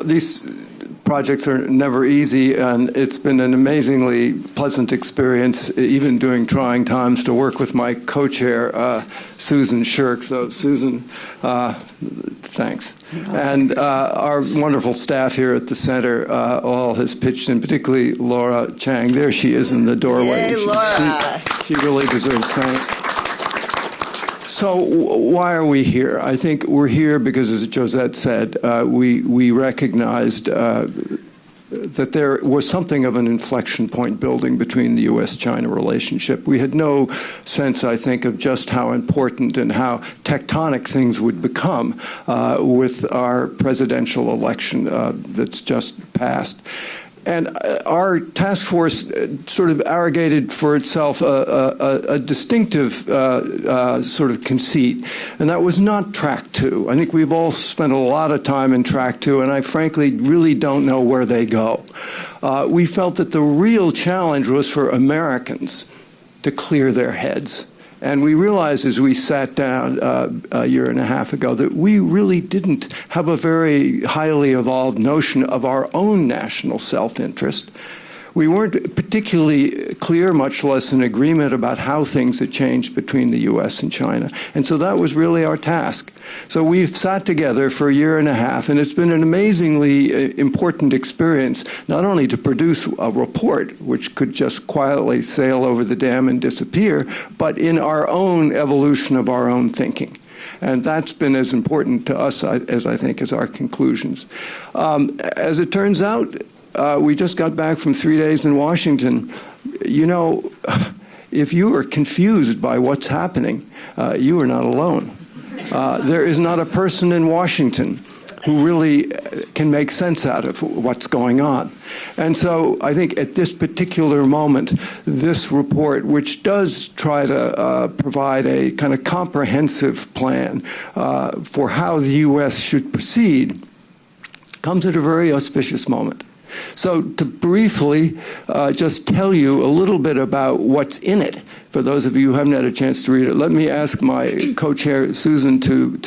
These projects are never easy, and it's been an amazingly pleasant experience, even during trying times, to work with my co-chair, Susan Shirk. So, Susan, thanks. And our wonderful staff here at the center all has pitched in, particularly Laura Chang. There she is in the doorway. Yay, Laura! She really deserves thanks. So why are we here? I think we're here because, as Josette said, we recognized that there was something of an inflection point building between the U.S. China relationship. We had no sense, I think, of just how important and how tectonic things would become with our presidential election that's just passed. And our task force sort of arrogated for itself a distinctive sort of conceit, and that was not track 2. I think we've all spent a lot of time in track 2, and I frankly really don't know where they go. We felt that the real challenge was for Americans to clear their heads. And we realized as we sat down a year and a half ago that we really didn't have a very highly evolved notion of our own national self-interest. We weren't particularly clear, much less in agreement, about how things had changed between the U.S. and China. And so that was really our task. So we've sat together for a year and a half, and it's been an amazingly important experience, not only to produce a report, which could just quietly sail over the dam and disappear, but in our own evolution of our own thinking. And that's been as important to us as I think as our conclusions. As it turns out, we just got back from 3 days in Washington. You know, if you are confused by what's happening, you are not alone. There is not a person in Washington who really can make sense out of what's going on. And so I think at this particular moment, this report, which does try to provide a kind of comprehensive plan for how the U.S. should proceed, comes at a very auspicious moment. So to briefly just tell you a little bit about what's in it, for those of you who haven't had a chance to read it, let me ask my co-chair, Susan, to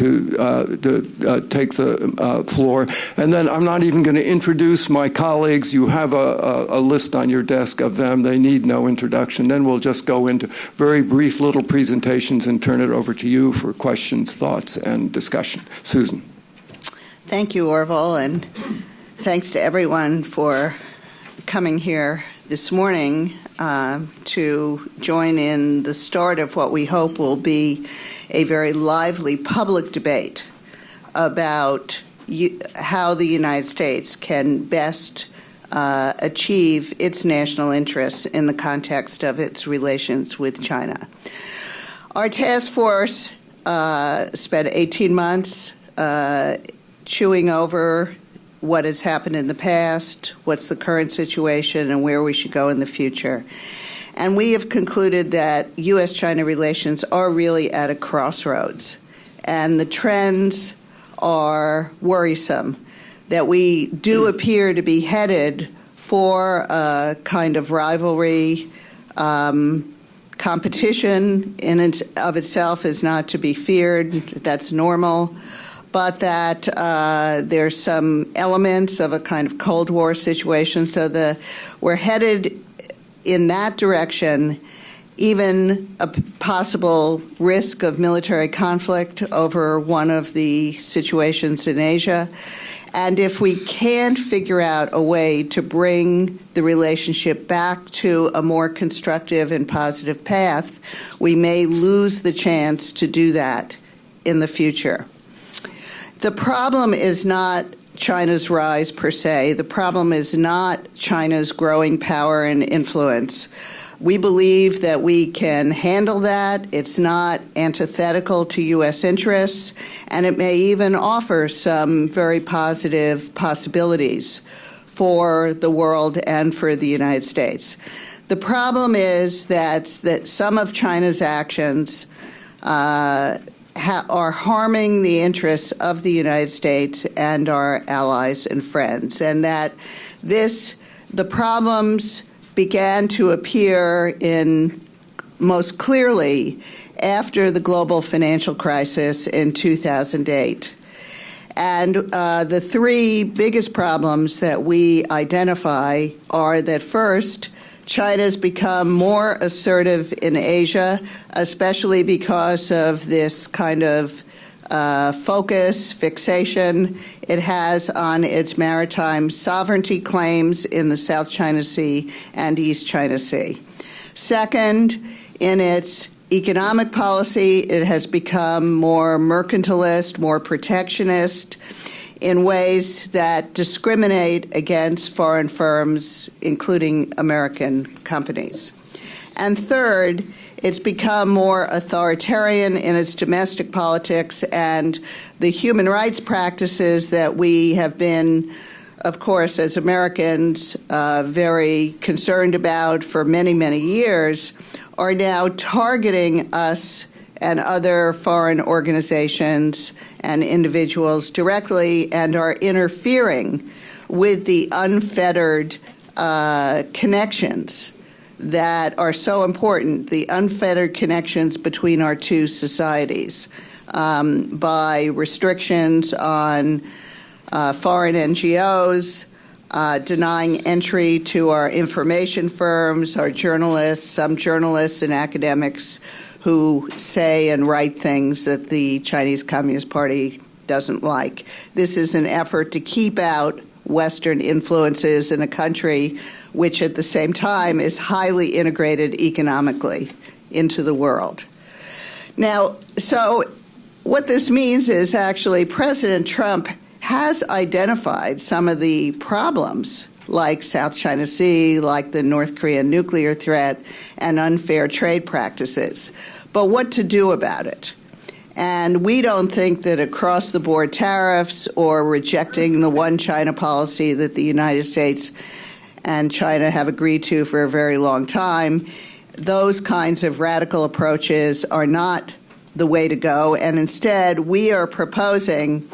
take the floor. And then I'm not even going to introduce my colleagues. You have a list on your desk of them. They need no introduction. Then we'll just go into very brief little presentations and turn it over to you for questions, thoughts, and discussion. Susan. Thank you, Orville, and thanks to everyone for coming here this morning to join in the start of what we hope will be a very lively public debate about how the United States can best achieve its national interests in the context of its relations with China. Our task force spent 18 months chewing over what has happened in the past, what's the current situation, and where we should go in the future. And we have concluded that U.S. China relations are really at a crossroads, and the trends are worrisome, that we do appear to be headed for a kind of rivalry. Competition in and of itself is not to be feared. That's normal. But that there's some elements of a kind of Cold War situation, so we're headed in that direction, even a possible risk of military conflict over one of the situations in Asia. And if we can't figure out a way to bring the relationship back to a more constructive and positive path, we may lose the chance to do that in the future. The problem is not China's rise per se. The problem is not China's growing power and influence. We believe that we can handle that. It's not antithetical to U.S. interests, and it may even offer some very positive possibilities for the world and for the United States. The problem is that some of China's actions are harming the interests of the United States and our allies and friends, and that the problems began to appear most clearly after the global financial crisis in 2008. And the three biggest problems that we identify are that first, China's become more assertive in Asia, especially because of this kind of fixation it has on its maritime sovereignty claims in the South China Sea and East China Sea. Second, in its economic policy, it has become more mercantilist, more protectionist in ways that discriminate against foreign firms, including American companies. And third, it's become more authoritarian in its domestic politics, and the human rights practices that we have been, of course, as Americans, very concerned about for many, many years, are now targeting us and other foreign organizations and individuals directly and are interfering with the unfettered connections that are so important, the unfettered connections between our two societies, by restrictions on foreign NGOs, denying entry to our information firms, our journalists, some journalists and academics who say and write things that the Chinese Communist Party doesn't like. This is an effort to keep out Western influences in a country which at the same time is highly integrated economically into the world. Now, so what this means is actually President Trump has identified some of the problems like South China Sea, like the North Korean nuclear threat, and unfair trade practices. But what to do about it? And we don't think that across-the-board tariffs or rejecting the one China policy that the United States and China have agreed to for a very long time, those kinds of radical approaches are not the way to go. And instead, we are proposing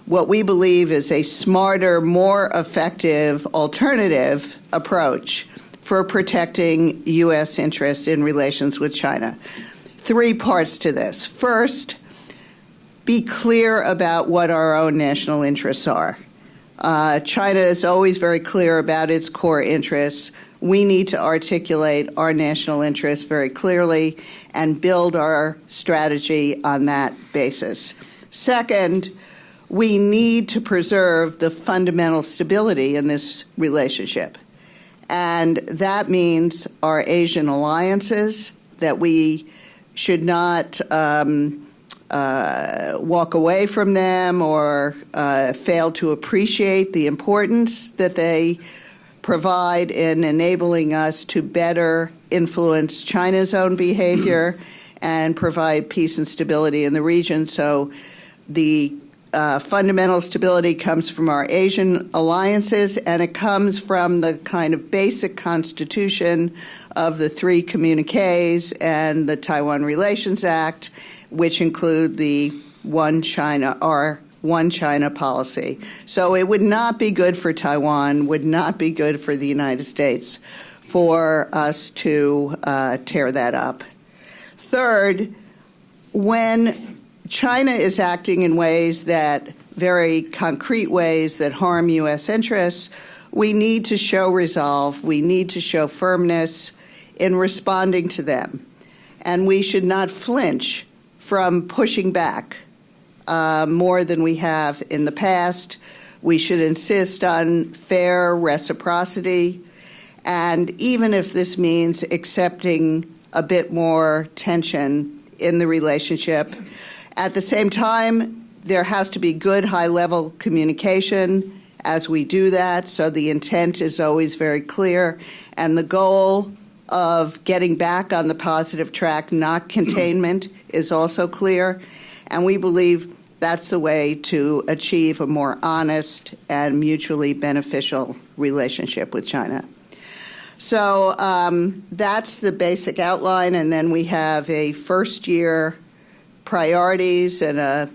what we believe is a smarter, more effective alternative approach for protecting U.S. interests in relations with China. Three parts to this. First, be clear about what our own national interests are. China is always very clear about its core interests. We need to articulate our national interests very clearly and build our strategy on that basis. Second, we need to preserve the fundamental stability in this relationship. And that means our Asian alliances, that we should not walk away from them or fail to appreciate the importance that they provide in enabling us to better influence China's own behavior and provide peace and stability in the region. So the fundamental stability comes from our Asian alliances, and it comes from the kind of basic constitution of the three communiques and the Taiwan Relations Act, which include the One China, our One China policy. So it would not be good for Taiwan, would not be good for the United States for us to tear that up. Third, when China is acting in ways that, very concrete ways that harm U.S. interests, we need to show resolve, we need to show firmness in responding to them. And we should not flinch from pushing back more than we have in the past. We should insist on fair reciprocity, and even if this means accepting a bit more tension in the relationship, at the same time, there has to be good high-level communication as we do that, so the intent is always very clear, and the goal of getting back on the positive track, not containment, is also clear. And we believe that's the way to achieve a more honest and mutually beneficial relationship with China. So that's the basic outline, and then we have a first-year priorities and a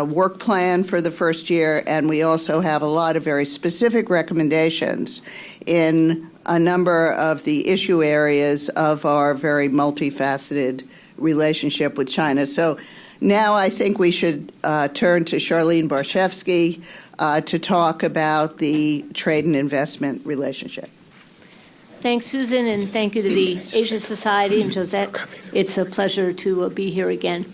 work plan for the first year, and we also have a lot of very specific recommendations in a number of the issue areas of our very multifaceted relationship with China. So Now I think we should turn to Charlene Barshefsky to talk about the trade and investment relationship. Thanks, Susan, and thank you to the Asia Society and Josette. It's a pleasure to be here again.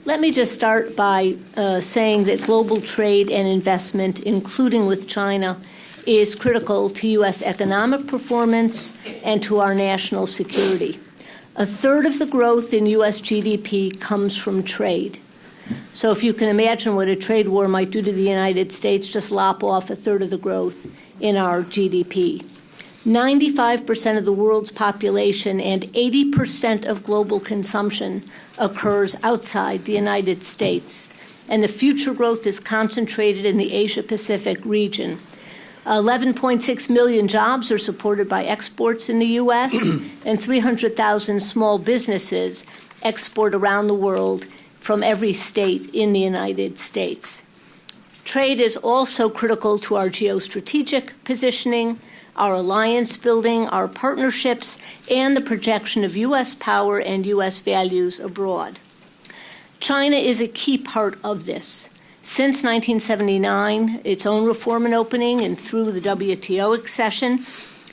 Let me just start by saying that global trade and investment, including with China, is critical to U.S. economic performance and to our national security. A third of the growth in U.S. GDP comes from trade. So if you can imagine what a trade war might do to the United States, just lop off a third of the growth in our GDP. 95% of the world's population and 80% of global consumption occurs outside the United States, and the future growth is concentrated in the Asia-Pacific region. 11.6 million jobs are supported by exports in the U.S., and 300,000 small businesses export around the world from every state in the United States. Trade is also critical to our geostrategic positioning, our alliance building, our partnerships, and the projection of U.S. power and U.S. values abroad. China is a key part of this. Since 1979, its own reform and opening, and through the WTO accession,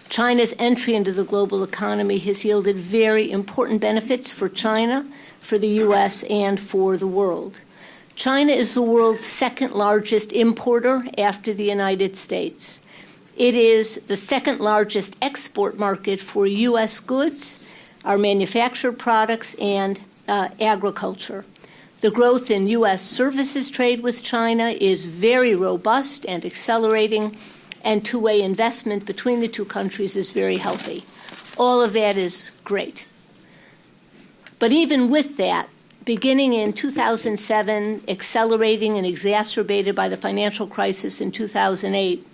China's entry into the global economy has yielded very important benefits for China, for the U.S., and for the world. China is the world's second largest importer after the United States. It is the second largest export market for U.S. goods, our manufactured products, and agriculture. The growth in U.S. services trade with China is very robust and accelerating, and two-way investment between the two countries is very healthy. All of that is great. But even with that, beginning in 2007, accelerating and exacerbated by the financial crisis in 2008,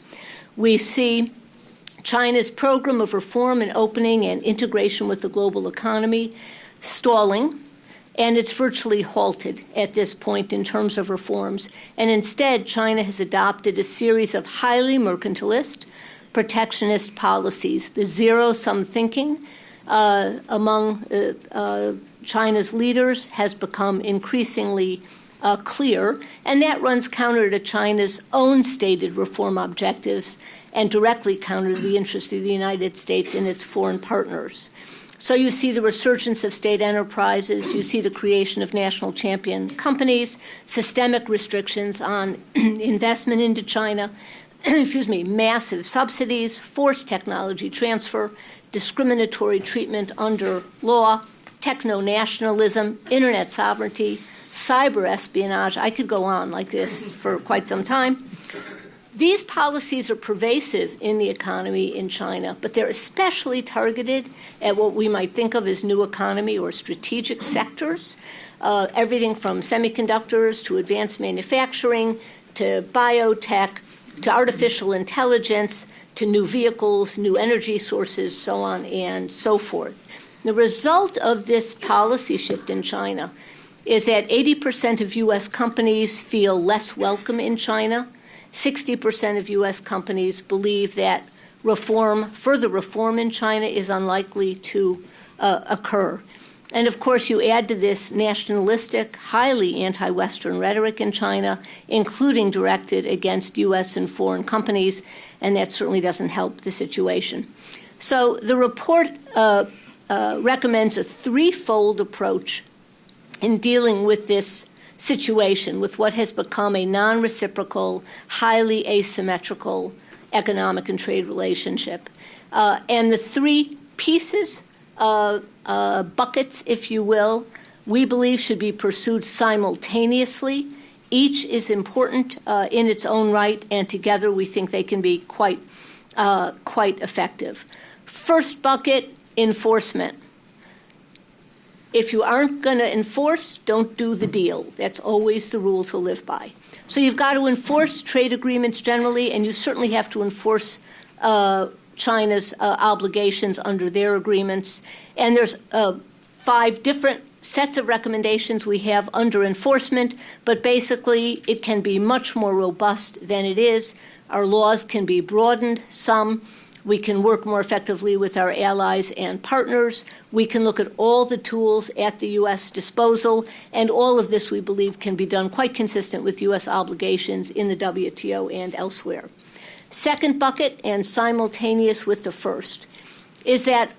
we see China's program of reform and opening and integration with the global economy stalling, and it's virtually halted at this point in terms of reforms. And instead, China has adopted a series of highly mercantilist, protectionist policies. The zero-sum thinking among China's leaders has become increasingly clear, and that runs counter to China's own stated reform objectives and directly counter to the interests of the United States and its foreign partners. So you see the resurgence of state enterprises, you see the creation of national champion companies, systemic restrictions on investment into China, massive subsidies, forced technology transfer, discriminatory treatment under law, techno-nationalism, internet sovereignty, cyber espionage. I could go on like this for quite some time. These policies are pervasive in the economy in China, but they're especially targeted at what we might think of as new economy or strategic sectors, everything from semiconductors to advanced manufacturing to biotech to artificial intelligence to new vehicles, new energy sources, so on and so forth. The result of this policy shift in China is that 80% of U.S. companies feel less welcome in China. 60% of U.S. companies believe that further reform in China is unlikely to occur. And of course, you add to this nationalistic, highly anti-Western rhetoric in China, including directed against U.S. and foreign companies, and that certainly doesn't help the situation. So the report recommends a threefold approach in dealing with this situation, with what has become a non-reciprocal, highly asymmetrical economic and trade relationship. And the three pieces, buckets, if you will, we believe should be pursued simultaneously. Each is important in its own right, and together we think they can be quite effective. First bucket, enforcement. If you aren't going to enforce, don't do the deal. That's always the rule to live by. So you've got to enforce trade agreements generally, and you certainly have to enforce China's obligations under their agreements. And there's 5 different sets of recommendations we have under enforcement, but basically it can be much more robust than it is. Our laws can be broadened some. We can work more effectively with our allies and partners. We can look at all the tools at the U.S. disposal, and all of this, we believe, can be done quite consistent with U.S. obligations in the WTO and elsewhere. Second bucket, and simultaneous with the first, is that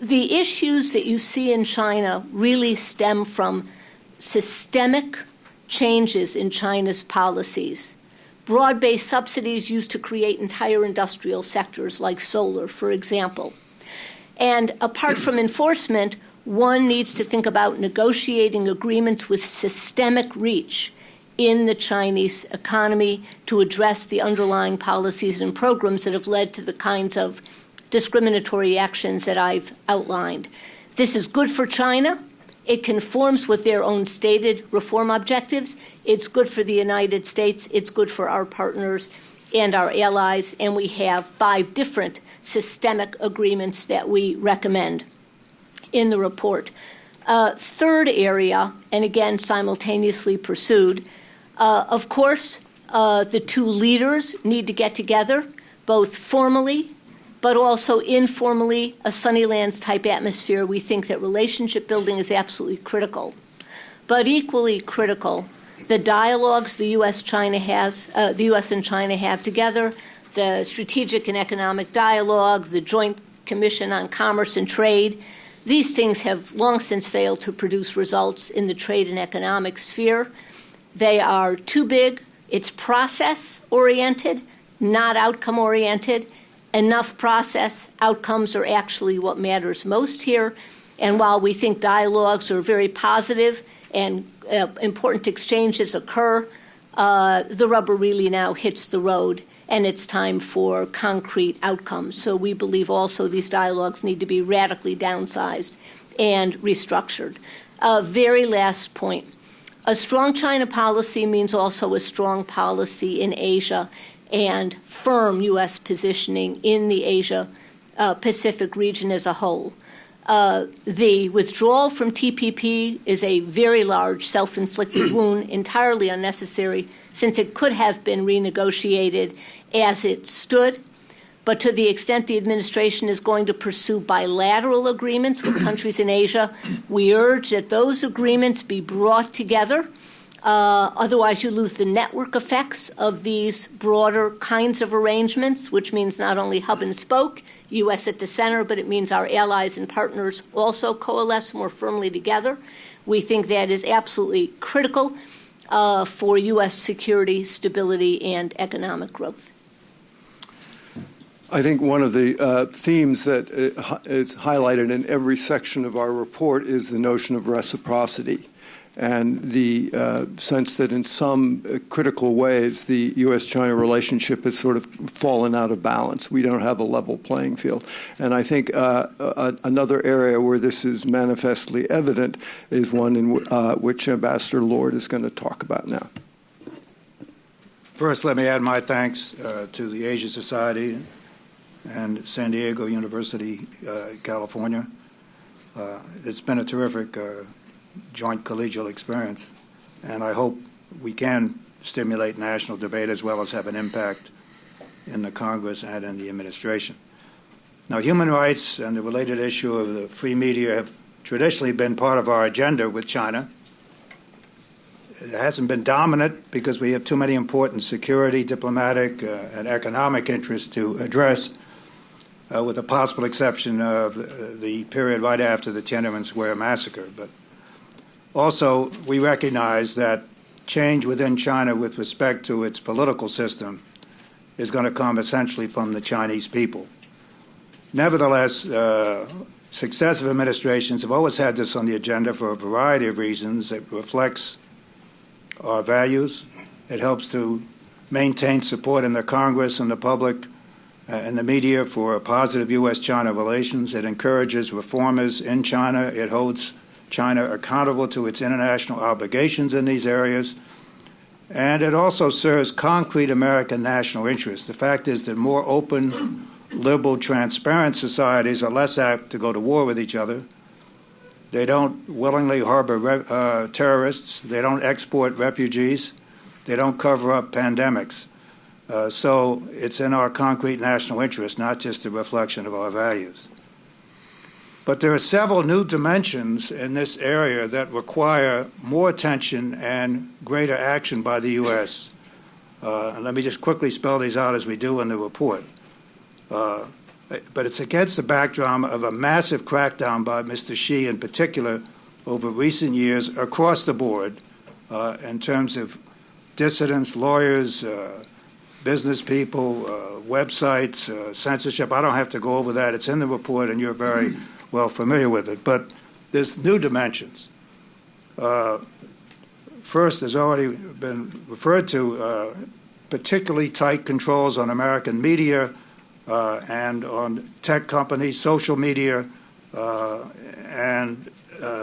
the issues that you see in China really stem from systemic changes in China's policies. Broad-based subsidies used to create entire industrial sectors like solar, for example. And apart from enforcement, one needs to think about negotiating agreements with systemic reach in the Chinese economy to address the underlying policies and programs that have led to the kinds of discriminatory actions that I've outlined. This is good for China. It conforms with their own stated reform objectives. It's good for the United States. It's good for our partners and our allies. And we have 5 different systemic agreements that we recommend in the report. Third area, and again simultaneously pursued, of course, the 2 leaders need to get together, both formally but also informally, a Sunnylands-type atmosphere. We think that relationship building is absolutely critical. But equally critical, the dialogues the U.S. and China have together, the strategic and economic dialogue, the Joint Commission on Commerce and Trade, these things have long since failed to produce results in the trade and economic sphere. They are too big. It's process-oriented, not outcome-oriented. Enough process. Outcomes are actually what matters most here. And while we think dialogues are very positive and important exchanges occur, the rubber really now hits the road, and it's time for concrete outcomes. So we believe also these dialogues need to be radically downsized and restructured. Very last point. A strong China policy means also a strong policy in Asia and firm U.S. positioning in the Asia-Pacific region as a whole. The withdrawal from TPP is a very large self-inflicted wound, entirely unnecessary, since it could have been renegotiated as it stood. But to the extent the administration is going to pursue bilateral agreements with countries in Asia, we urge that those agreements be brought together. Otherwise, you lose the network effects of these broader kinds of arrangements, which means not only hub and spoke, U.S. at the center, but it means our allies and partners also coalesce more firmly together. We think that is absolutely critical for U.S. security, stability, and economic growth. I think one of the themes that is highlighted in every section of our report is the notion of reciprocity, and the sense that in some critical ways the U.S.-China relationship has sort of fallen out of balance. We don't have a level playing field. And I think another area where this is manifestly evident is one in which Ambassador Lord is going to talk about now. First, let me add my thanks to the Asia Society and San Diego University, California. It's been a terrific joint collegial experience, and I hope we can stimulate national debate as well as have an impact in the Congress and in the administration. Now, human rights and the related issue of the free media have traditionally been part of our agenda with China. It hasn't been dominant because we have too many important security, diplomatic, and economic interests to address, with the possible exception of the period right after the Tiananmen Square massacre. But also, we recognize that change within China with respect to its political system is going to come essentially from the Chinese people. Nevertheless, successive administrations have always had this on the agenda for a variety of reasons. It reflects our values. It helps to maintain support in the Congress and the public and the media for positive U.S.-China relations. It encourages reformers in China. It holds China accountable to its international obligations in these areas. And it also serves concrete American national interests. The fact is that more open, liberal, transparent societies are less apt to go to war with each other. They don't willingly harbor terrorists. They don't export refugees. They don't cover up pandemics. So it's in our concrete national interest, not just a reflection of our values. But there are several new dimensions in this area that require more attention and greater action by the U.S. Let me just quickly spell these out as we do in the report. But it's against the backdrop of a massive crackdown by Mr. Xi in particular over recent years across the board in terms of dissidents, lawyers, business people, websites, censorship. I don't have to go over that. It's in the report, and you're very well familiar with it. But there's new dimensions. First, there's already been referred to particularly tight controls on American media and on tech companies, social media, and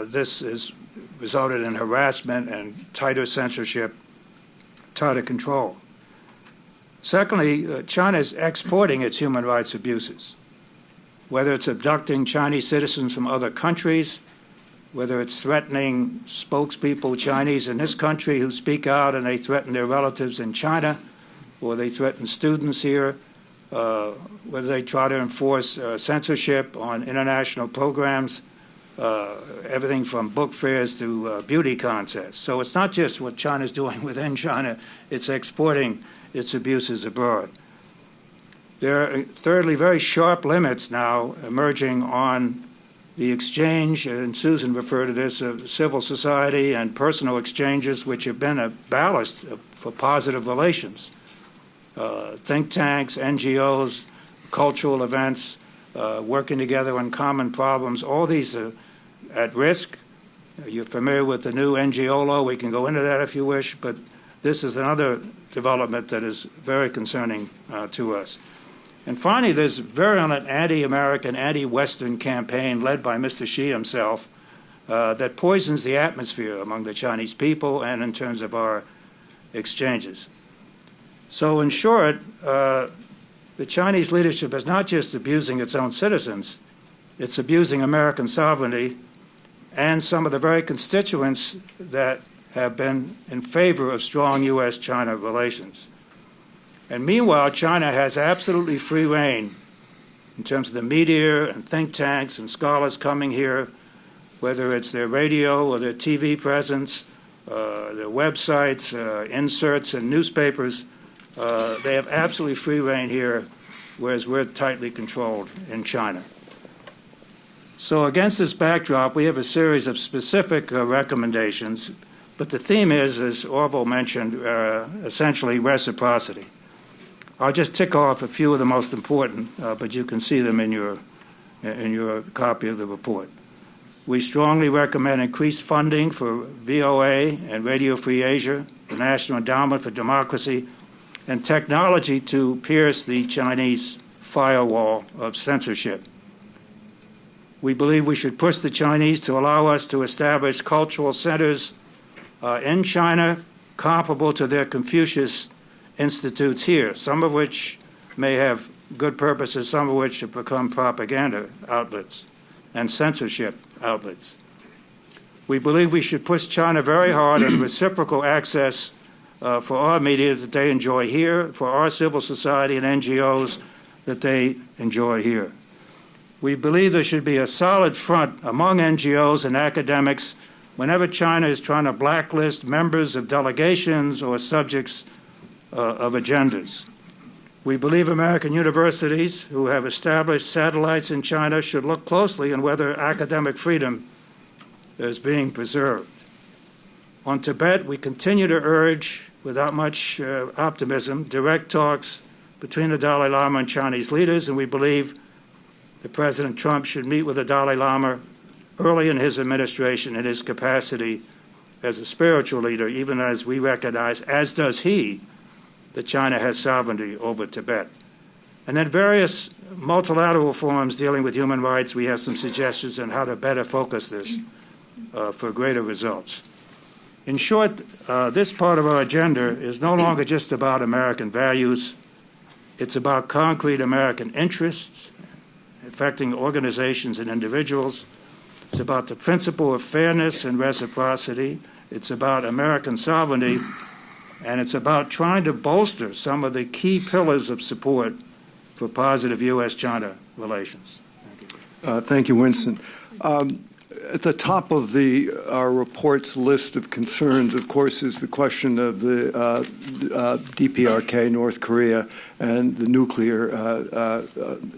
this has resulted in harassment and tighter censorship, tighter control. Secondly, China is exporting its human rights abuses, whether it's abducting Chinese citizens from other countries, whether it's threatening spokespeople, Chinese in this country who speak out and they threaten their relatives in China, or they threaten students here, whether they try to enforce censorship on international programs, everything from book fairs to beauty contests. So it's not just what China's doing within China, it's exporting its abuses abroad. There are, thirdly, very sharp limits now emerging on the exchange, and Susan referred to this, of civil society and personal exchanges, which have been a ballast for positive relations. Think tanks, NGOs, cultural events, working together on common problems, all these are at risk. You're familiar with the new NGO law. We can go into that if you wish, but this is another development that is very concerning to us. And finally, there's virulent anti-American, anti-Western campaign led by Mr. Xi himself that poisons the atmosphere among the Chinese people and in terms of our exchanges. So in short, the Chinese leadership is not just abusing its own citizens, it's abusing American sovereignty and some of the very constituents that have been in favor of strong U.S. China relations. And meanwhile, China has absolutely free rein in terms of the media and think tanks and scholars coming here, whether it's their radio or their TV presence, their websites, inserts in newspapers. They have absolutely free rein here, whereas we're tightly controlled in China. So against this backdrop, we have a series of specific recommendations, but the theme is, as Orville mentioned, essentially reciprocity. I'll just tick off a few of the most important, but you can see them in your copy of the report. We strongly recommend increased funding for VOA and Radio Free Asia, the National Endowment for Democracy, and technology to pierce the Chinese firewall of censorship. We believe we should push the Chinese to allow us to establish cultural centers in China comparable to their Confucius institutes here, some of which may have good purposes, some of which have become propaganda outlets and censorship outlets. We believe we should push China very hard on reciprocal access for our media that they enjoy here, for our civil society and NGOs that they enjoy here. We believe there should be a solid front among NGOs and academics whenever China is trying to blacklist members of delegations or subjects of agendas. We believe American universities who have established satellites in China should look closely on whether academic freedom is being preserved. On Tibet, we continue to urge, without much optimism, direct talks between the Dalai Lama and Chinese leaders, and we believe that President Trump should meet with the Dalai Lama early in his administration in his capacity as a spiritual leader, even as we recognize, as does he, that China has sovereignty over Tibet. And then various multilateral forums dealing with human rights, we have some suggestions on how to better focus this for greater results. In short, this part of our agenda is no longer just about American values. It's about concrete American interests affecting organizations and individuals. It's about the principle of fairness and reciprocity. It's about American sovereignty. and it's about trying to bolster some of the key pillars of support for positive U.S. China relations. Thank you, Winston. At the top of our report's list of concerns, of course, is the question of the DPRK, North Korea, and the nuclear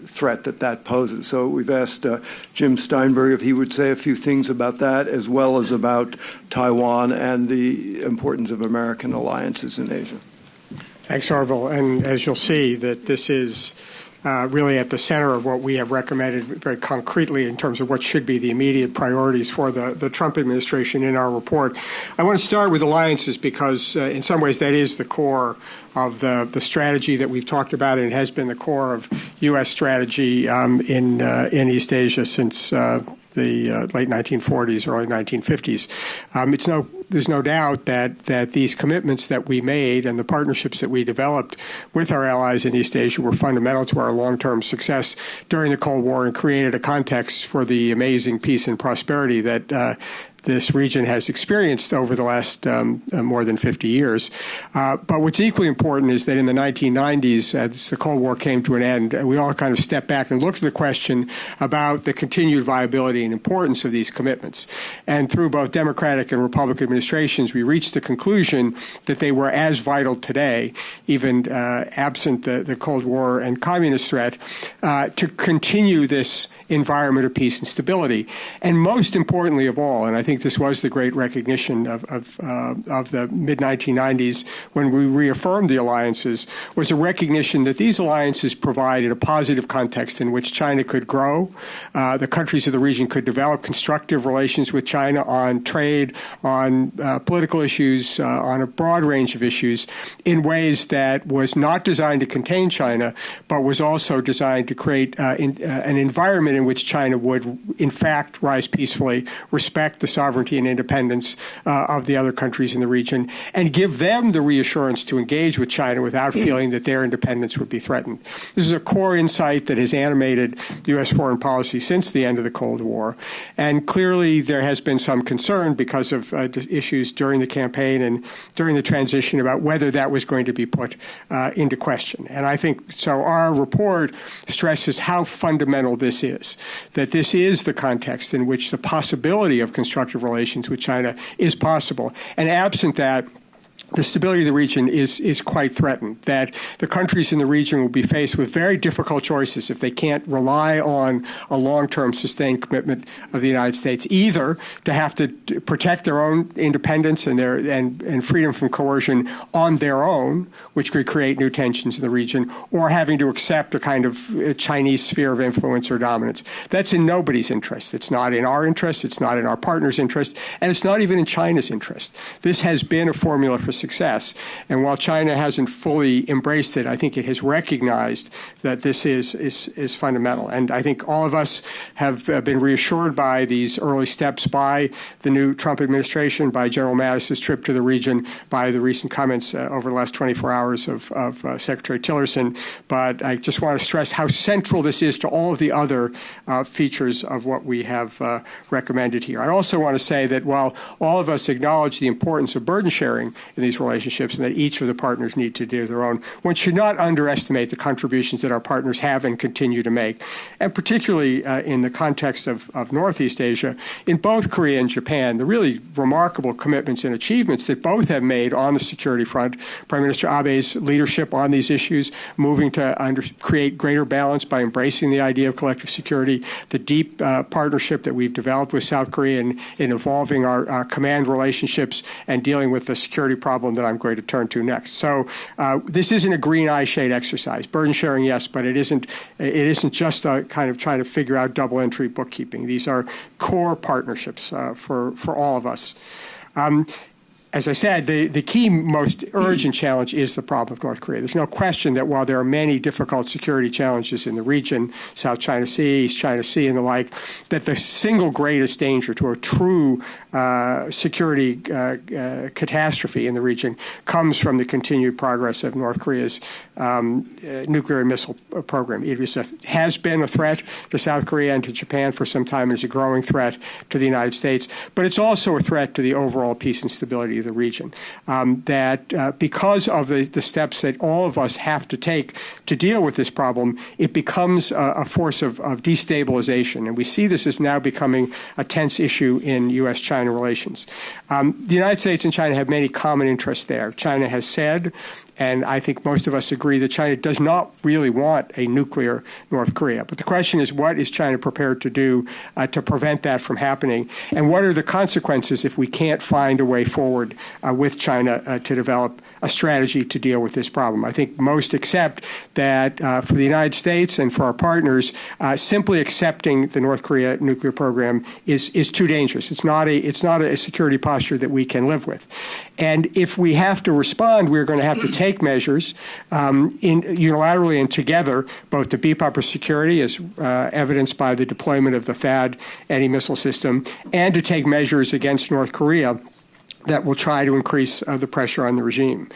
threat that poses. So we've asked Jim Steinberg if he would say a few things about that, as well as about Taiwan and the importance of American alliances in Asia. Thanks, Orville. And as you'll see, that this is really at the center of what we have recommended very concretely in terms of what should be the immediate priorities for the Trump administration in our report. I want to start with alliances because in some ways that is the core of the strategy that we've talked about, and it has been the core of U.S. strategy in East Asia since the late 1940s, early 1950s. There's no doubt that these commitments that we made and the partnerships that we developed with our allies in East Asia were fundamental to our long-term success during the Cold War and created a context for the amazing peace and prosperity that this region has experienced over the last more than 50 years. But what's equally important is that in the 1990s, as the Cold War came to an end, we all kind of stepped back and looked at the question about the continued viability and importance of these commitments. And through both Democratic and Republican administrations, we reached the conclusion that they were as vital today, even absent the Cold War and communist threat, to continue this environment of peace and stability. And most importantly of all, and I think this was the great recognition of the mid-1990s when we reaffirmed the alliances, was a recognition that these alliances provided a positive context in which China could grow. The countries of the region could develop constructive relations with China on trade, on political issues, on a broad range of issues in ways that was not designed to contain China, but was also designed to create an environment in which China would, in fact, rise peacefully, respect the sovereignty and independence of the other countries in the region, and give them the reassurance to engage with China without feeling that their independence would be threatened. This is a core insight that has animated U.S. foreign policy since the end of the Cold War, and clearly there has been some concern because of issues during the campaign and during the transition about whether that was going to be put into question. And I think so our report stresses how fundamental this is, that this is the context in which the possibility of constructive relations with China is possible. And absent that, the stability of the region is quite threatened, that the countries in the region will be faced with very difficult choices if they can't rely on a long-term sustained commitment of the United States, either to have to protect their own independence and freedom from coercion on their own, which could create new tensions in the region, or having to accept a kind of Chinese sphere of influence or dominance. That's in nobody's interest. It's not in our interest, it's not in our partner's interest, and it's not even in China's interest. This has been a formula for success. And while China hasn't fully embraced it, I think it has recognized that this is fundamental. And I think all of us have been reassured by these early steps by the new Trump administration, by General Mattis's trip to the region, by the recent comments over the last 24 hours of Secretary Tillerson. But I just want to stress how central this is to all of the other features of what we have recommended here. I also want to say that while all of us acknowledge the importance of burden sharing in these relationships and that each of the partners need to do their own, one should not underestimate the contributions that our partners have and continue to make. And particularly in the context of Northeast Asia, in both Korea and Japan, the really remarkable commitments and achievements that both have made on the security front, Prime Minister Abe's leadership on these issues, moving to create greater balance by embracing the idea of collective security, the deep partnership that we've developed with South Korea in evolving our command relationships and dealing with the security problem that I'm going to turn to next. So this isn't a green eye shade exercise. Burden sharing, yes, but it isn't just a kind of trying to figure out double entry bookkeeping. These are core partnerships for all of us. As I said, the key, most urgent challenge is the problem of North Korea. There's no question that while there are many difficult security challenges in the region, South China Sea, East China Sea, and the like, that the single greatest danger to a true security catastrophe in the region comes from the continued progress of North Korea's nuclear and missile program. It has been a threat to South Korea and to Japan for some time. It's a growing threat to the United States, but it's also a threat to the overall peace and stability stability of the region. Because of the steps that all of us have to take to deal with this problem, it becomes a force of destabilization. And we see this as now becoming a tense issue in U.S. China relations. The United States and China have many common interests there. China has said, and I think most of us agree, that China does not really want a nuclear North Korea. But the question is, what is China prepared to do to prevent that from happening? And what are the consequences if we can't find a way forward with China to develop a strategy to deal with this problem? I think most accept that for the United States and for our partners, simply accepting the North Korea nuclear program is too dangerous. It's not a security posture that we can live with. And if we have to respond, we're going to have to take measures unilaterally and together, both to beef up our security, as evidenced by the deployment of the THAAD anti-missile system, and to take measures against North Korea that will try to increase the pressure on the regime.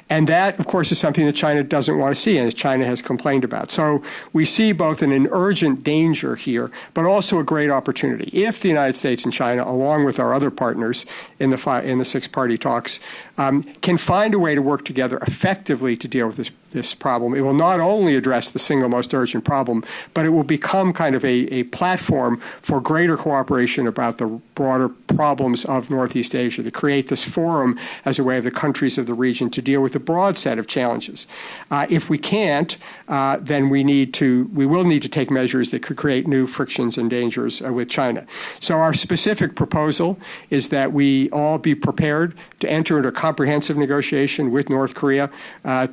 And that, of course, is something that China doesn't want to see, and China has complained about. So we see both an urgent danger here, but also a great opportunity. If the United States and China, along with our other partners in the six-party talks, can find a way to work together effectively to deal with this problem, it will not only address the single most urgent problem, but it will become kind of a platform for greater cooperation about the broader problems of Northeast Asia, to create this forum as a way of the countries of the region to deal with a broad set of challenges. If we can't, then we will need to take measures that could create new frictions and dangers with China. So our specific proposal is that we all be prepared to enter into a comprehensive negotiation with North Korea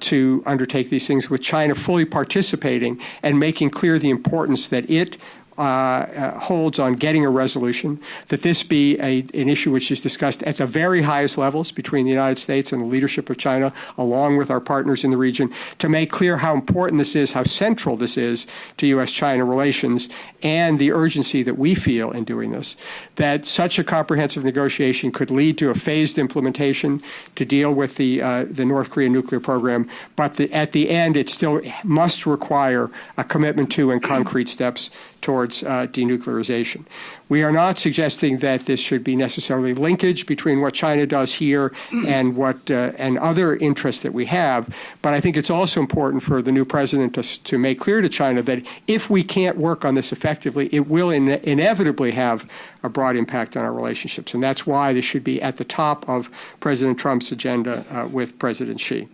to undertake these things, with China fully participating and making clear the importance that it holds on getting a resolution, that this be an issue which is discussed at the very highest levels between the United States and the leadership of China, along with our partners in the region, to make clear how important this is, how central this is to U.S. China relations, and the urgency that we feel in doing this, that such a comprehensive negotiation could lead to a phased implementation to deal with the North Korean nuclear program, but at the end it still must require a commitment to and concrete steps towards denuclearization. We are not suggesting that this should be necessarily linkage between what China does here and and other interests that we have, but I think it's also important for the new president to make clear to China that if we can't work on this effectively, it will inevitably have a broad impact on our relationships, and that's why this should be at the top of President Trump's agenda with President Xi.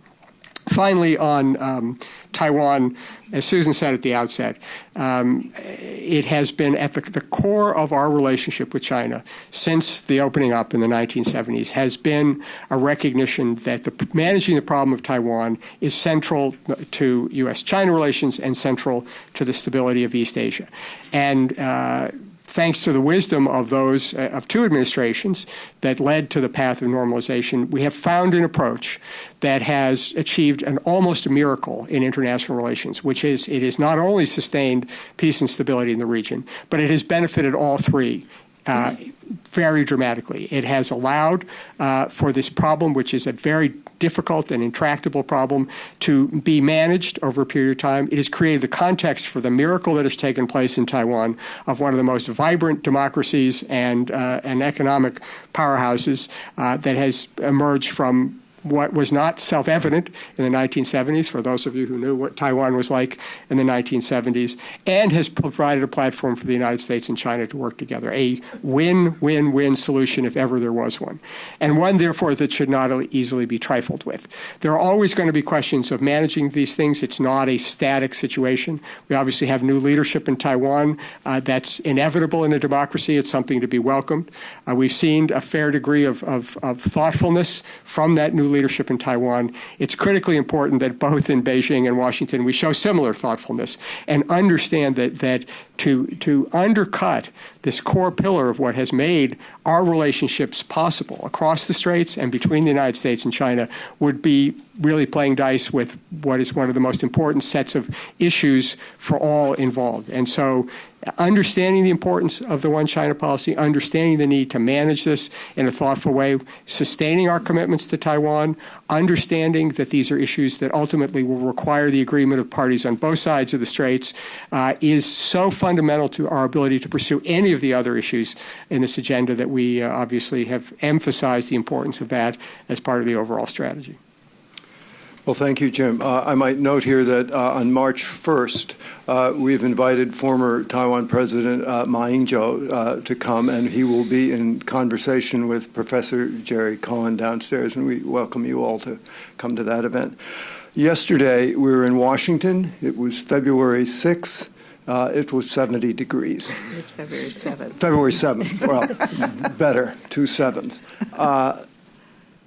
Finally, on Taiwan, as Susan said at the outset, it has been at the core of our relationship with China since the opening up in the 1970s, has been a recognition that managing the problem of Taiwan is central to U.S. China relations and central to the stability of East Asia. And thanks to the wisdom of two administrations that led to the path of normalization, we have found an approach that has achieved almost a miracle in international relations, which is it has not only sustained peace and stability in the region, but it has benefited all three very dramatically. It has allowed for this problem, which is a very difficult and intractable problem, to be managed over a period of time. It has created the context for the miracle that has taken place in Taiwan of one of the most vibrant democracies and economic powerhouses that has emerged from what was not self-evident in the 1970s, for those of you who knew what Taiwan was like in the 1970s, and has provided a platform for the United States and China to work together, a win-win-win solution if ever there was one, and one, therefore, that should not easily be trifled with. There are always going to be questions of managing these things. It's not a static situation. We obviously have new leadership in Taiwan. That's inevitable in a democracy. It's something to be welcomed. We've seen a fair degree of thoughtfulness from that new leadership in Taiwan. It's critically important that both in Beijing and Washington we show similar thoughtfulness and understand that to undercut this core pillar of what has made our relationships possible across the straits and between the United States and China would be really playing dice with what is one of the most important sets of issues for all involved. And so understanding the importance of the One China policy, understanding the need to manage this in a thoughtful way, sustaining our commitments to Taiwan, understanding that these are issues that ultimately will require the agreement of parties on both sides of the straits is so fundamental to our ability to pursue any of the other issues in this agenda that we obviously have emphasized the importance of that as part of the overall strategy. Well, thank you, Jim. I might note here that on March 1st, we've invited former Taiwan President Ma Ying-jeou to come, and he will be in conversation with Professor Jerry Cohen downstairs, and we welcome you all to come to that event. Yesterday, we were in Washington. It was February 6th. It was 70 degrees. It's February 7th. February 7th. Well, better, 2 sevens.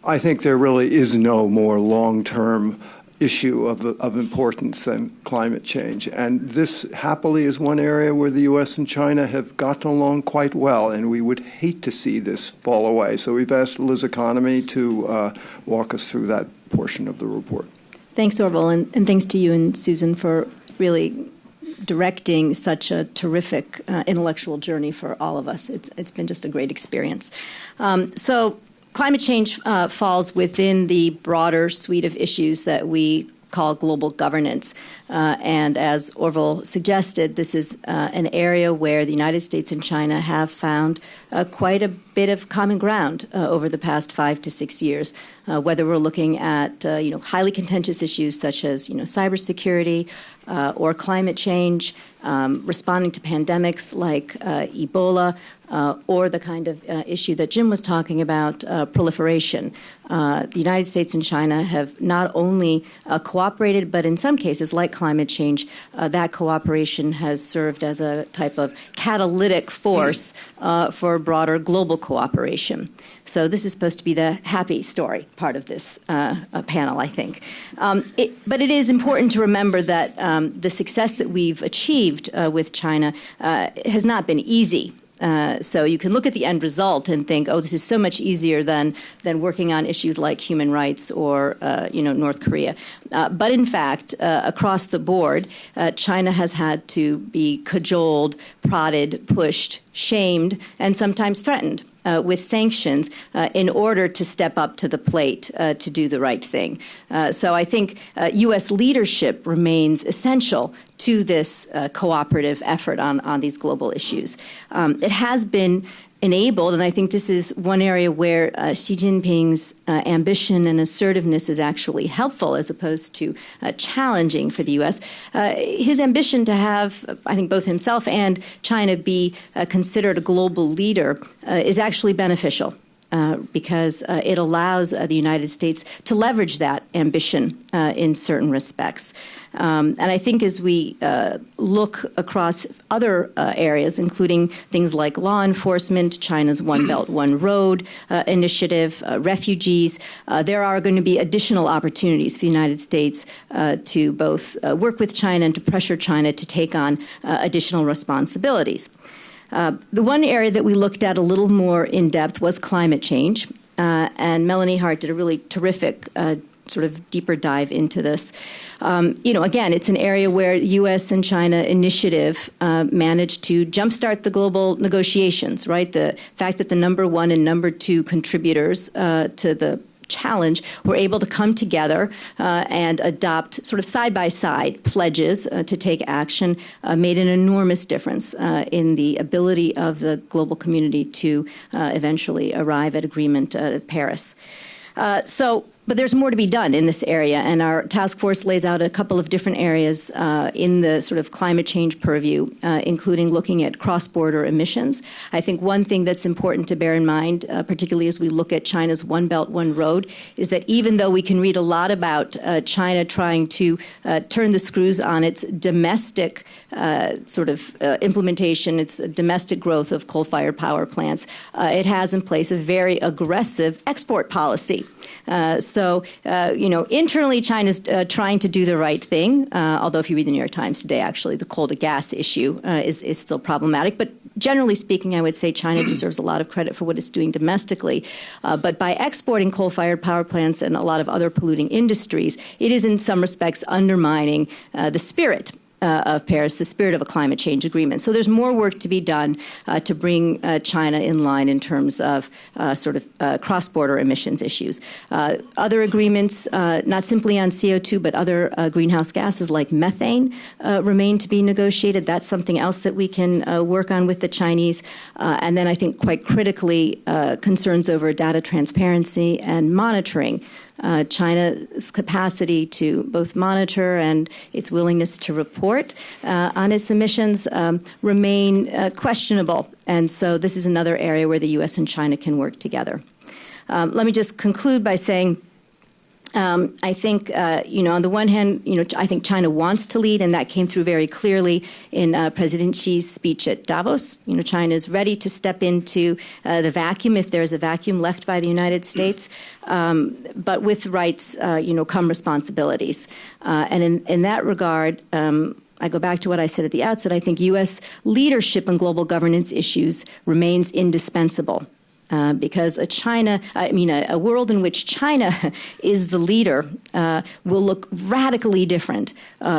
I think there really is no more long-term issue of importance than climate change. And this, happily, is one area where the U.S. and China have gotten along quite well, and we would hate to see this fall away. So we've asked Liz Economy to walk us through that portion of the report. Thanks, Orville, and thanks to you and Susan for really directing such a terrific intellectual journey for all of us. It's been just a great experience. So climate change falls within the broader suite of issues that we call global governance. And as Orville suggested, this is an area where the United States and China have found quite a bit of common ground over the past 5 to 6 years, whether we're looking at highly contentious issues such as cybersecurity or climate change, responding to pandemics like Ebola, or the kind of issue that Jim was talking about, proliferation. The United States and China have not only cooperated, but in some cases, like climate change, that cooperation has served as a type of catalytic force for broader global cooperation. So this is supposed to be the happy story part of this panel, I think. But it is important to remember that the success that we've achieved with China has not been easy. So you can look at the end result and think, oh, this is so much easier than working on issues like human rights or North Korea. But in fact, across the board, China has had to be cajoled, prodded, pushed, shamed, and sometimes threatened with sanctions in order to step up to the plate to do the right thing. So I think U.S. leadership remains essential to this cooperative effort on these global issues. It has been enabled, and I think this is one area where Xi Jinping's ambition and assertiveness is actually helpful as opposed to challenging for the U.S. His ambition to have, I think, both himself and China be considered a global leader is actually beneficial. Because it allows the United States to leverage that ambition in certain respects. And I think as we look across other areas, including things like law enforcement, China's One Belt, One Road initiative, refugees, there are going to be additional opportunities for the United States to both work with China and to pressure China to take on additional responsibilities. The one area that we looked at a little more in depth was climate change, and Melanie Hart did a really terrific sort of deeper dive into this. Again, it's an area where U.S. and China initiative managed to jumpstart the global negotiations, right? The fact that the number one and number two contributors to the challenge were able to come together and adopt sort of side-by-side pledges to take action made an enormous difference in the ability of the global community to eventually arrive at agreement at Paris. But there's more to be done in this area, and our task force lays out a couple of different areas in the sort of climate change purview, including looking at cross-border emissions. I think one thing that's important to bear in mind, particularly as we look at China's One Belt, One Road, is that even though we can read a lot about China trying to turn the screws on its domestic implementation, its domestic growth of coal-fired power plants, it has in place a very aggressive export policy. Internally, China's trying to do the right thing, although if you read the New York Times today, actually, the coal to gas issue is still problematic. But generally speaking, I would say China deserves a lot of credit for what it's doing domestically. But by exporting coal-fired power plants and a lot of other polluting industries, it is in some respects undermining the spirit of Paris, the spirit of a climate change agreement. So there's more work to be done to bring China in line in terms of cross-border emissions issues. Other agreements, not simply on CO2, but other greenhouse gases like methane remain to be negotiated. That's something else that we can work on with the Chinese. And then I think quite critically, concerns over data transparency and monitoring. China's capacity to both monitor and its willingness to report on its emissions remain questionable. And so this is another area where the U.S. and China can work together. Let me just conclude by saying I think, on the one hand, I think China wants to lead, and that came through very clearly in President Xi's speech at Davos. China is ready to step into the vacuum if there's a vacuum left by the United States. But with rights, come responsibilities. And in that regard, I go back to what I said at the outset. I think U.S. leadership in global governance issues remains indispensable. Because a world in which China is the leader will look radically different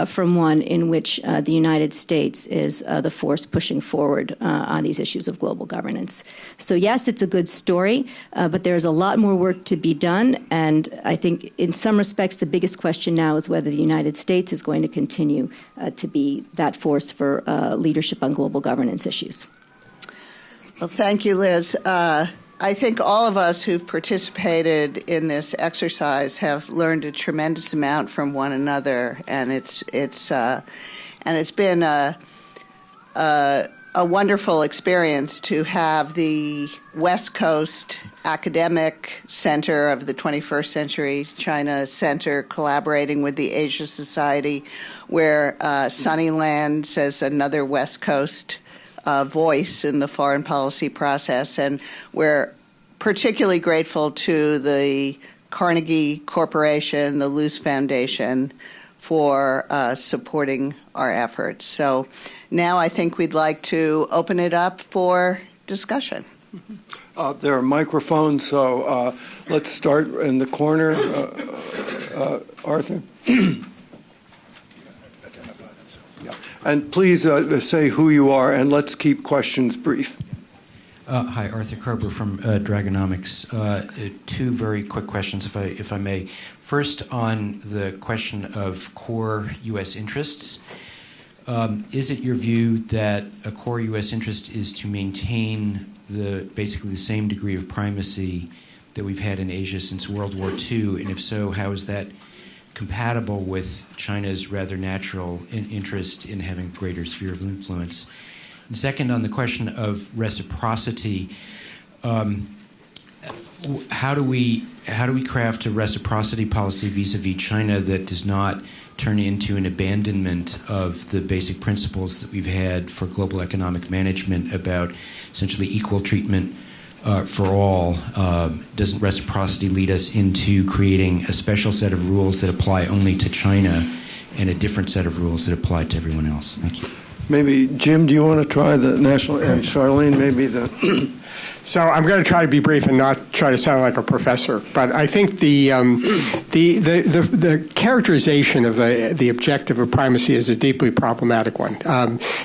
from one in which the United States is the force pushing forward on these issues of global governance. So yes, it's a good story, but there's a lot more work to be done. And I think in some respects, the biggest question now is whether the United States is going to continue to be that force for leadership on global governance issues. Well, thank you, Liz. I think all of us who've participated in this exercise have learned a tremendous amount from one another, and it's been a wonderful experience to have the West Coast Academic Center of the 21st Century China Center collaborating with the Asia Society, where Sunnyland says another West Coast voice in the foreign policy process, and we're particularly grateful to the Carnegie Corporation, the Luce Foundation, for supporting our efforts. So now I think we'd like to open it up for discussion. There are microphones, so let's start in the corner. Arthur? And please say who you are, and let's keep questions brief. Hi, Arthur Krober from Dragonomics. Two very quick questions, if I may. First, on the question of core U.S. interests, is it your view that a core U.S. interest is to maintain basically the same degree of primacy that we've had in Asia since World War II? And if so, how is that compatible with China's rather natural interest in having a greater sphere of influence? And second, on the question of reciprocity, how do we craft a reciprocity policy vis-a-vis China that does not turn into an abandonment of the basic principles that we've had for global economic management about essentially equal treatment for all? Doesn't reciprocity lead us into creating a special set of rules that apply only to China and a different set of rules that apply to everyone else? Thank you. Maybe, Jim, do you want to try the national, and Charlene, maybe the... So I'm going to try to be brief and not try to sound like a professor, but I think the characterization of the objective of primacy is a deeply problematic one,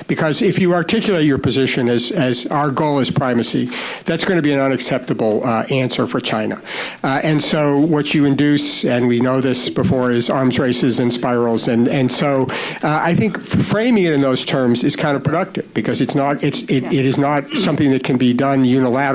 because if you articulate your position as our goal is primacy, that's going to be an unacceptable answer for China. And so what you induce, and we know this before, is arms races and spirals, and so I think framing it in those terms is counterproductive, because it is not something that can be done unilaterally,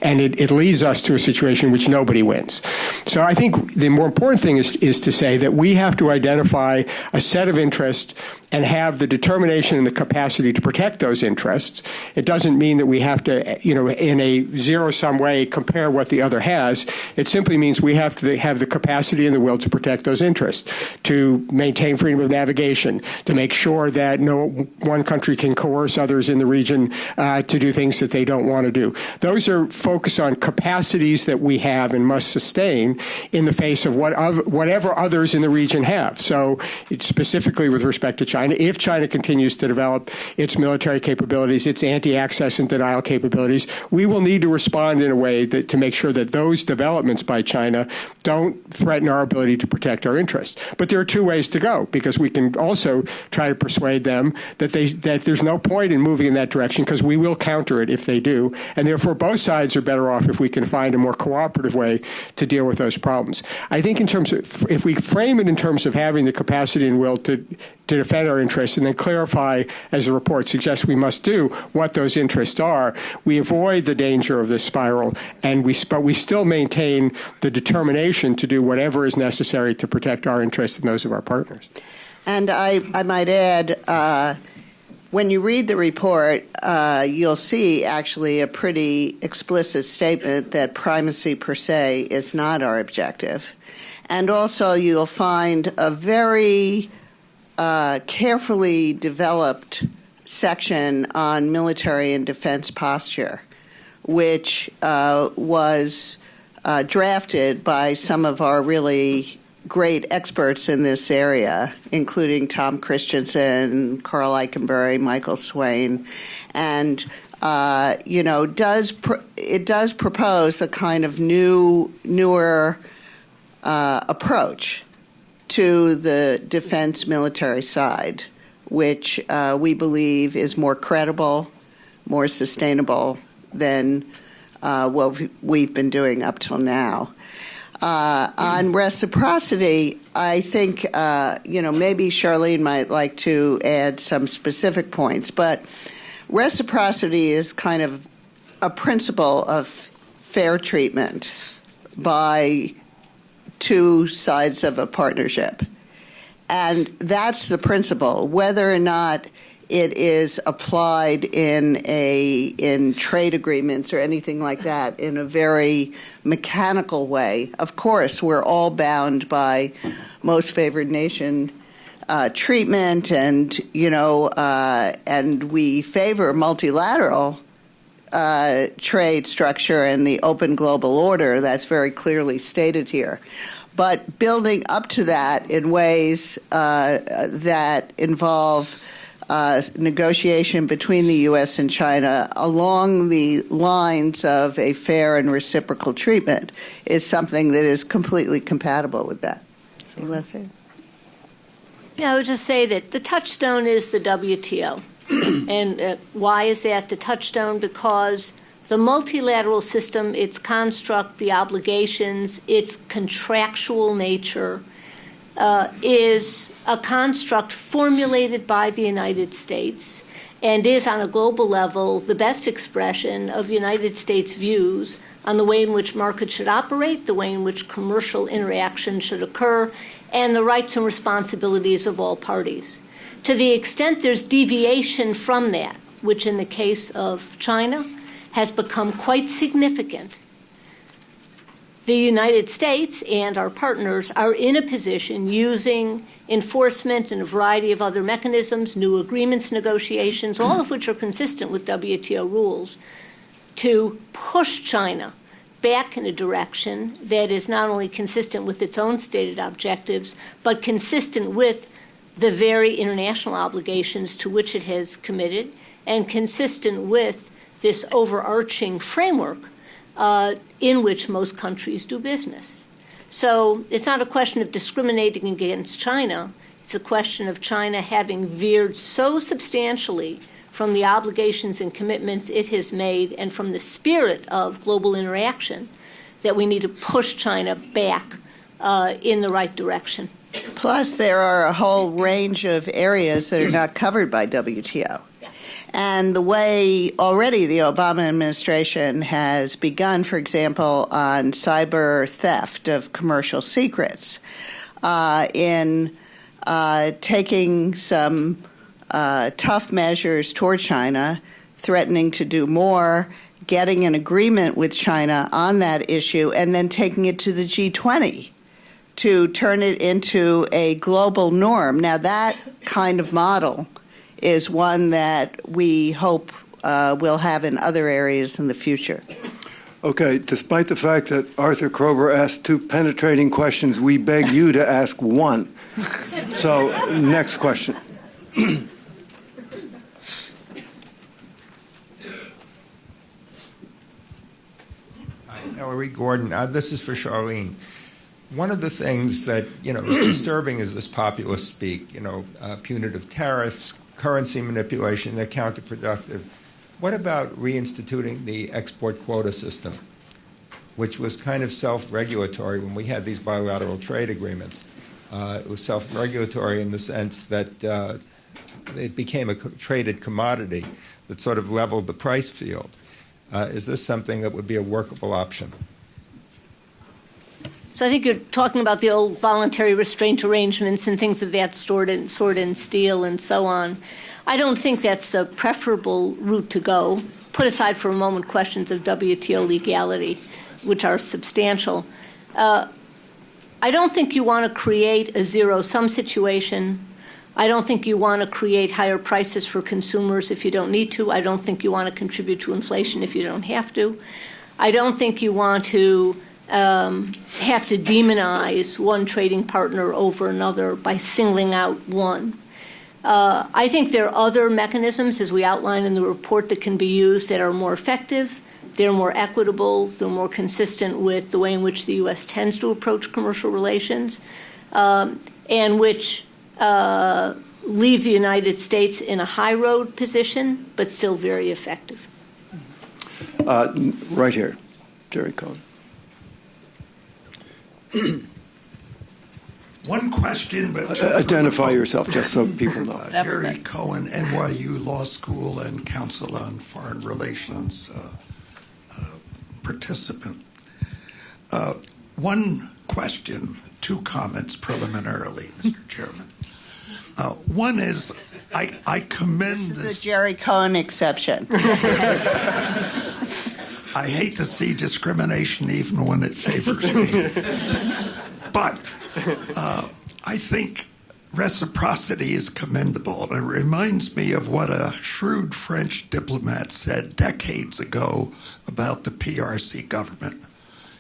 and it leads us to a situation in which nobody wins. So I think the more important thing is to say that we have to identify a set of interests and have the determination and the capacity to protect those interests. It doesn't mean that we have to, in a zero-sum way compare what the other has. It simply means we have to have the capacity and the will to protect those interests, to maintain freedom of navigation, to make sure that no one country can coerce others in the region to do things that they don't want to do. Those are focused on capacities that we have and must sustain in the face of whatever others in the region have. So specifically with respect to China, if China continues to develop its military capabilities, its anti-access and denial capabilities, we will need to respond in a way to make sure that those developments by China don't threaten our ability to protect our interests. But there are two ways to go, because we can also try to persuade them that there's no point in moving in that direction, because we will counter it if they do, and therefore both sides are better off if we can find a more cooperative way to deal with those problems. I think in terms of, if we frame it in terms of having the capacity and will to defend our interests and then clarify, as the report suggests we must do, what those interests are, we avoid the danger of this spiral, but we still maintain the determination to do whatever is necessary to protect our interests and those of our partners. And I might add, when you read the report, you'll see actually a pretty explicit statement that primacy per se is not our objective. And also you'll find a very carefully developed section on military and defense posture, which was drafted by some of our really great experts in this area, including Tom Christensen, Carl Eichenberry, Michael Swain, and it does propose a kind of newer approach to the defense military side, which we believe is more credible, more sustainable than what we've been doing up till now. On reciprocity, I think, maybe Charlene might like to add some specific points, but reciprocity is kind of a principle of fair treatment by two sides of a partnership. And that's the principle. Whether or not it is applied in trade agreements or anything like that in a very mechanical way, of course, we're all bound by most favored nation treatment, and and we favor multilateral trade structure and the open global order. That's very clearly stated here. But building up to that in ways that involve negotiation between the U.S. and China along the lines of a fair and reciprocal treatment is something that is completely compatible with that. You want to say? Yeah, I would just say that the touchstone is the WTO. And why is that the touchstone? Because the multilateral system, its construct, the obligations, its contractual nature, is a construct formulated by the United States and is on a global level the best expression of United States views on the way in which markets should operate, the way in which commercial interaction should occur, and the rights and responsibilities of all parties. To the extent there's deviation from that, which in the case of China has become quite significant, the United States and our partners are in a position, using enforcement and a variety of other mechanisms, new agreements, negotiations, all of which are consistent with WTO rules, to push China back in a direction that is not only consistent with its own stated objectives, but consistent with the very international obligations to which it has committed, and consistent with this overarching framework in which most countries do business. So it's not a question of discriminating against China. It's a question of China having veered so substantially from the obligations and commitments it has made and from the spirit of global interaction that we need to push China back in the right direction. Plus, there are a whole range of areas that are not covered by WTO. And the way already the Obama administration has begun, for example, on cyber theft of commercial secrets, in taking some tough measures toward China, threatening to do more, getting an agreement with China on that issue, and then taking it to the G20 to turn it into a global norm. Now, that kind of model is one that we hope we'll have in other areas in the future. Okay, despite the fact that Arthur Krober asked 2 penetrating questions, we beg you to ask 1. So, next question. Hillary Gordon. This is for Charlene. One of the things that, is disturbing is this populist speak, punitive tariffs, currency manipulation, they're counterproductive. What about reinstituting the export quota system, which was kind of self-regulatory when we had these bilateral trade agreements? It was self-regulatory in the sense that it became a traded commodity that sort of leveled the price field. Is this something that would be a workable option? So I think you're talking about the old voluntary restraint arrangements and things of that sort and steel and so on. I don't think that's a preferable route to go. Put aside for a moment questions of WTO legality, which are substantial. I don't think you want to create a zero-sum situation. I don't think you want to create higher prices for consumers if you don't need to. I don't think you want to contribute to inflation if you don't have to. I don't think you want to have to demonize one trading partner over another by singling out one. I think there are other mechanisms, as we outline in the report, that can be used that are more effective, they're more equitable, they're more consistent with the way in which the U.S. tends to approach commercial relations, and which leave the United States in a high road position, but still very effective. Right here, Jerry Cohen. One question, but identify yourself just so people know. Jerry Cohen, NYU Law School and Council on Foreign Relations participant. One question, 2 comments preliminarily, Mr. Chairman. One is, I commend This is the Jerry Cohen exception. I hate to see discrimination even when it favors me. But I think reciprocity is commendable. And it reminds me of what a shrewd French diplomat said decades ago about the PRC government.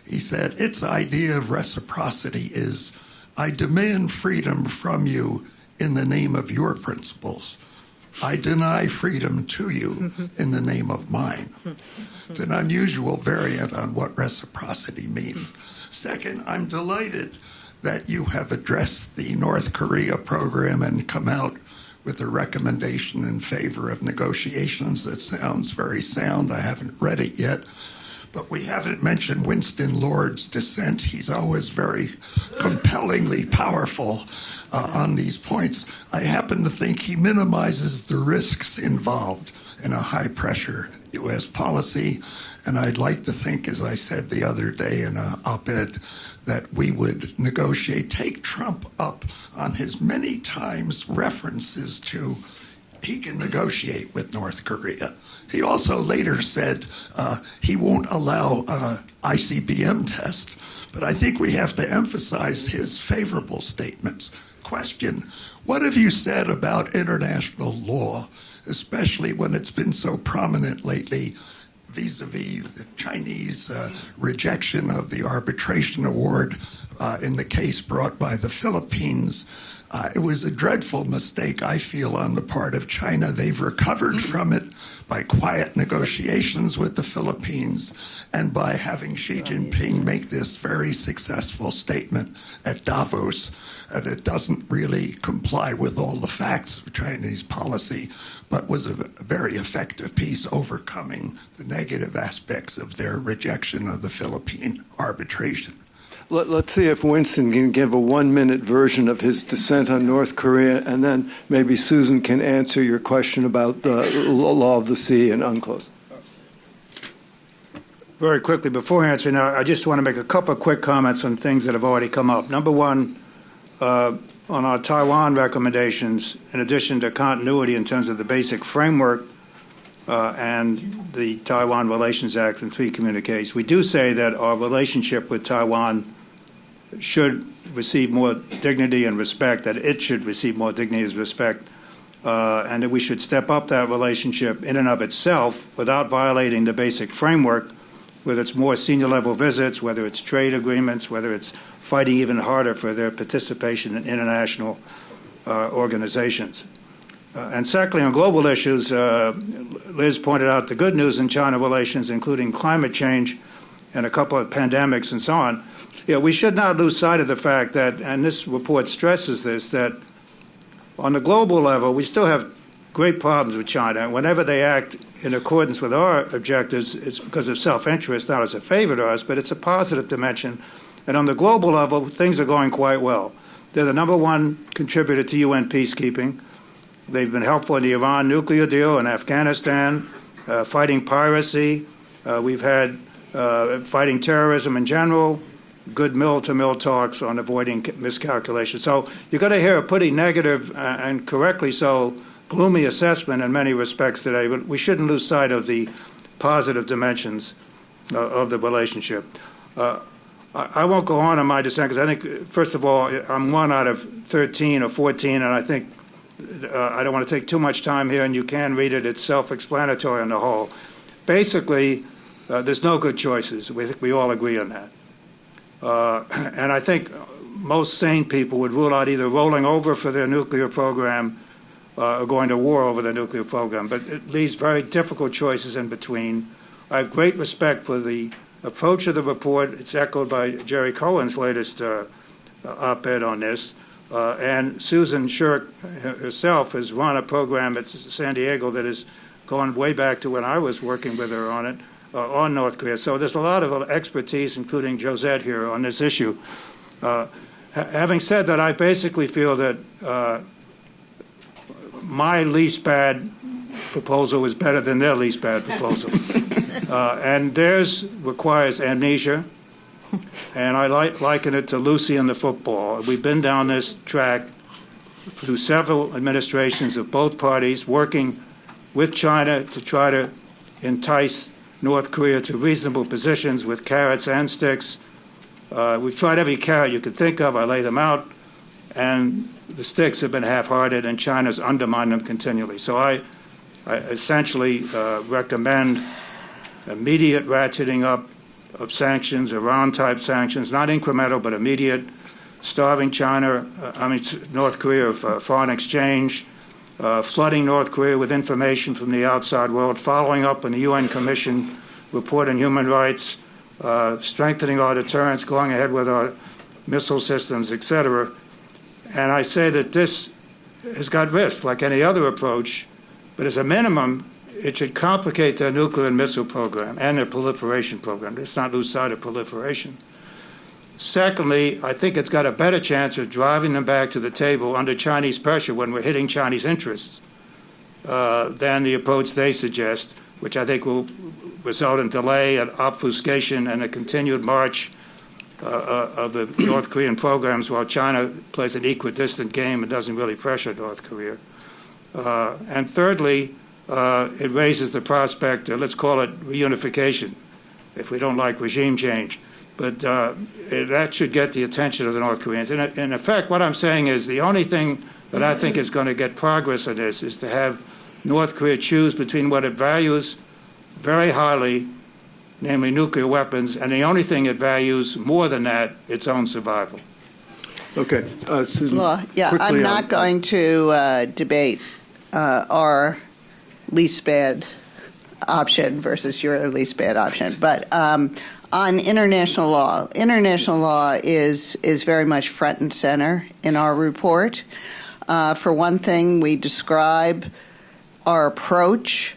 He said, its idea of reciprocity is, I demand freedom from you in the name of your principles. I deny freedom to you in the name of mine. It's an unusual variant on what reciprocity means. Second, I'm delighted that you have addressed the North Korea program and come out with a recommendation in favor of negotiations. That sounds very sound. I haven't read it yet. But we haven't mentioned Winston Lord's dissent. He's always very compellingly powerful on these points. I happen to think he minimizes the risks involved in a high-pressure U.S. policy. And I'd like to think, as I said the other day in an op-ed, that we would negotiate, take Trump up on his many times references to he can negotiate with North Korea. He also later said he won't allow ICBM test, but I think we have to emphasize his favorable statements. Question, what have you said about international law, especially when it's been so prominent lately vis-a-vis the Chinese rejection of the arbitration award in the case brought by the Philippines? It was a dreadful mistake, I feel, on the part of China. They've recovered from it by quiet negotiations with the Philippines and by having Xi Jinping make this very successful statement at Davos that it doesn't really comply with all the facts of Chinese policy, but was a very effective piece overcoming the negative aspects of their rejection of the Philippine arbitration. Let's see if Winston can give a 1-minute version of his dissent on North Korea, and then maybe Susan can answer your question about the law of the sea and UNCLOS. Very quickly, before answering, I just want to make a couple of quick comments on things that have already come up. Number one, on our Taiwan recommendations, in addition to continuity in terms of the basic framework and the Taiwan Relations Act and 3 communiques, we do say that our relationship with Taiwan should receive more dignity and respect, that it should receive more dignity and respect and that we should step up that relationship in and of itself without violating the basic framework, whether it's more senior-level visits, whether it's trade agreements, whether it's fighting even harder for their participation in international organizations. And secondly, on global issues, Liz pointed out the good news in China relations, including climate change and a couple of pandemics and so on. We should not lose sight of the fact that, and this report stresses this, that on the global level, we still have great problems with China. And whenever they act in accordance with our objectives, it's because of self-interest, not as a favor to us, but it's a positive dimension. And on the global level, things are going quite well. They're the #1 contributor to UN peacekeeping. They've been helpful in the Iran nuclear deal, in Afghanistan, fighting piracy. We've had fighting terrorism in general, good mill-to-mill talks on avoiding miscalculation. So you're going to hear a pretty negative, and correctly so, gloomy assessment in many respects today, but we shouldn't lose sight of the positive dimensions of the relationship. I won't go on my dissent because I think, first of all, I'm 1 out of 13 or 14, and I think I don't want to take too much time here, and you can read it. It's self-explanatory on the whole. Basically, there's no good choices. We all agree on that. And I think most sane people would rule out either rolling over for their nuclear program or going to war over their nuclear program. But it leaves very difficult choices in between. I have great respect for the approach of the report. It's echoed by Jerry Cohen's latest op-ed on this. And Susan Shirk herself has run a program at San Diego that has gone way back to when I was working with her on it, on North Korea. So there's a lot of expertise, including Josette here, on this issue. Having said that, I basically feel that my least bad proposal is better than their least bad proposal. And theirs requires amnesia. And I liken it to Lucy and the football. We've been down this track through several administrations of both parties, working with China to try to entice North Korea to reasonable positions with carrots and sticks. We've tried every carrot you could think of. I lay them out. And the sticks have been half-hearted, and China's undermined them continually. So I essentially recommend immediate ratcheting up of sanctions, Iran-type sanctions, not incremental but immediate, starving North Korea of foreign exchange, flooding North Korea with information from the outside world, following up on the UN Commission report on human rights, strengthening our deterrence, going ahead with our missile systems, et cetera. And I say that this has got risks, like any other approach, but as a minimum, it should complicate their nuclear and missile program and their proliferation program. Let's not lose sight of proliferation. Secondly, I think it's got a better chance of driving them back to the table under Chinese pressure when we're hitting Chinese interests than the approach they suggest, which I think will result in delay and obfuscation and a continued march of the North Korean programs while China plays an equidistant game and doesn't really pressure North Korea. And thirdly, it raises the prospect, let's call it reunification, if we don't like regime change. But that should get the attention of the North Koreans. In effect, what I'm saying is the only thing that I think is going to get progress on this is to have North Korea choose between what it values very highly, namely nuclear weapons, and the only thing it values more than that, its own survival. Okay, Susan. Well, yeah, I'm not going to debate our least bad option versus your least bad option, but on international law is very much front and center in our report. For one thing, we describe our approach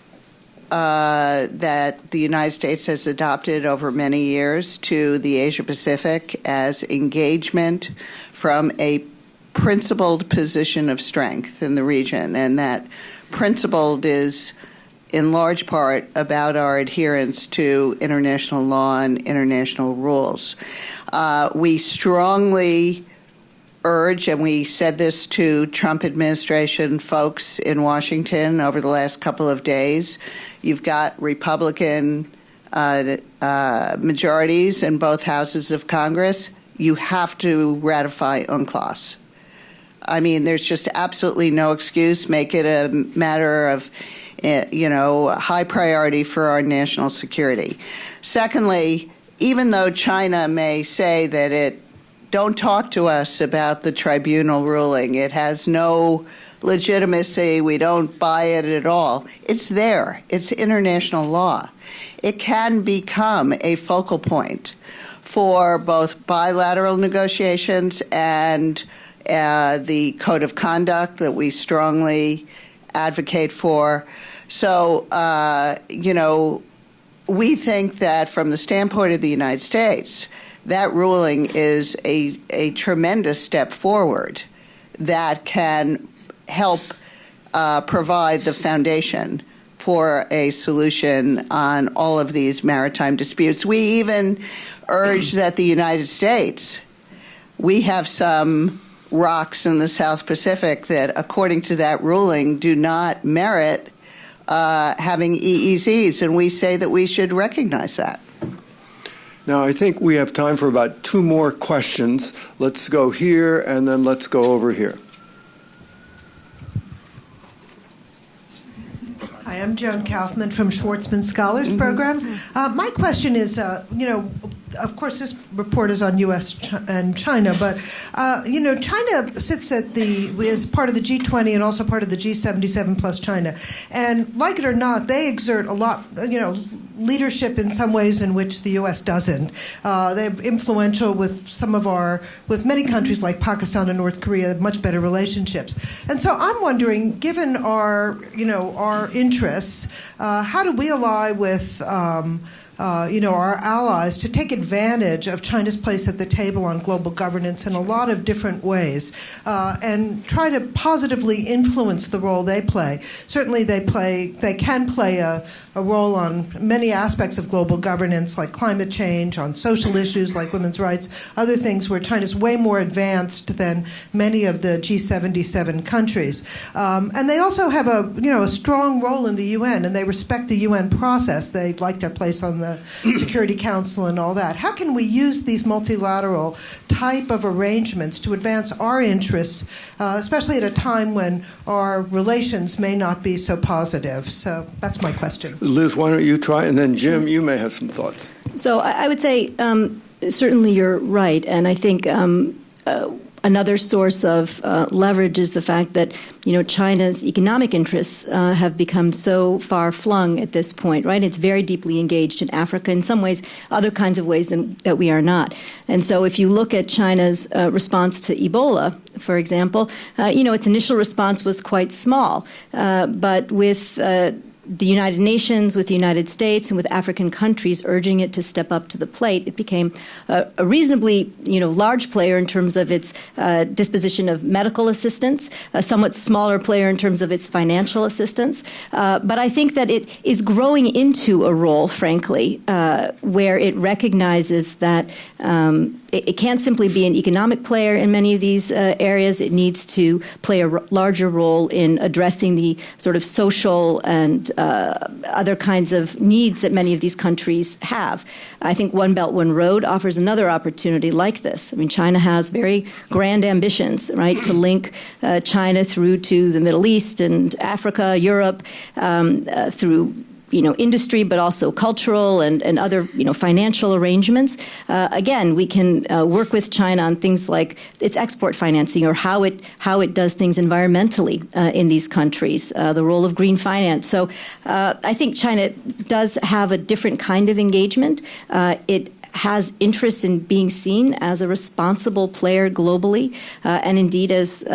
that the United States has adopted over many years to the Asia Pacific as engagement from a principled position of strength in the region, and that principled is in large part about our adherence to international law and international rules. We strongly urge, and we said this to Trump administration folks in Washington over the last couple of days, you've got Republican majorities in both houses of Congress. You have to ratify UNCLOS. I mean, there's just absolutely no excuse. Make it a matter of, high priority for our national security. Secondly, even though China may say that don't talk to us about the tribunal ruling, it has no legitimacy, we don't buy it at all, it's there. It's international law. It can become a focal point for both bilateral negotiations and the code of conduct that we strongly advocate for. So, we think that from the standpoint of the United States, that ruling is a tremendous step forward that can help provide the foundation for a solution on all of these maritime disputes. We even urge that the United States, we have some rocks in the South Pacific that, according to that ruling, do not merit having EEZs, and we say that we should recognize that. Now, I think we have time for about 2 more questions. Let's go here, and then let's go over here. Hi, I'm Joan Kaufman from Schwartzman Scholars Program. My question is, of course, this report is on U.S. and China, but, China sits as part of the G20 and also part of the G77 plus China. And like it or not, they exert a lot, leadership in some ways in which the U.S. doesn't. They're influential with with many countries like Pakistan and North Korea, much better relationships. And so I'm wondering, given our interests, how do we ally with our allies to take advantage of China's place at the table on global governance in a lot of different ways and try to positively influence the role they play. Certainly they can play a role on many aspects of global governance, like climate change, on social issues like women's rights, other things where China's way more advanced than many of the G77 countries. And they also have a strong role in the UN, and they respect the UN process. They like their place on the Security Council and all that. How can we use these multilateral type of arrangements to advance our interests, especially at a time when our relations may not be so positive? So that's my question. Liz, why don't you try? And then, Jim, you may have some thoughts. So I would say certainly you're right. And I think another source of leverage is the fact that, China's economic interests have become so far-flung at this point, right? It's very deeply engaged in Africa, in some ways, other kinds of ways that we are not. And so if you look at China's response to Ebola, for example, its initial response was quite small. But with the United Nations, with the United States, and with African countries urging it to step up to the plate, it became a reasonably, large player in terms of its disposition of medical assistance, a somewhat smaller player in terms of its financial assistance. But I think that it is growing into a role, frankly, where it recognizes that it can't simply be an economic player in many of these areas. It needs to play a larger role in addressing the sort of social and other kinds of needs that many of these countries have. I think One Belt, One Road offers another opportunity like this. I mean, China has very grand ambitions, right, to link China through to the Middle East and Africa, Europe, through industry, but also cultural and other, financial arrangements. Again, we can work with China on things like its export financing or how it does things environmentally in these countries, the role of green finance. So I think China does have a different kind of engagement. It has interest in being seen as a responsible player globally. And indeed, as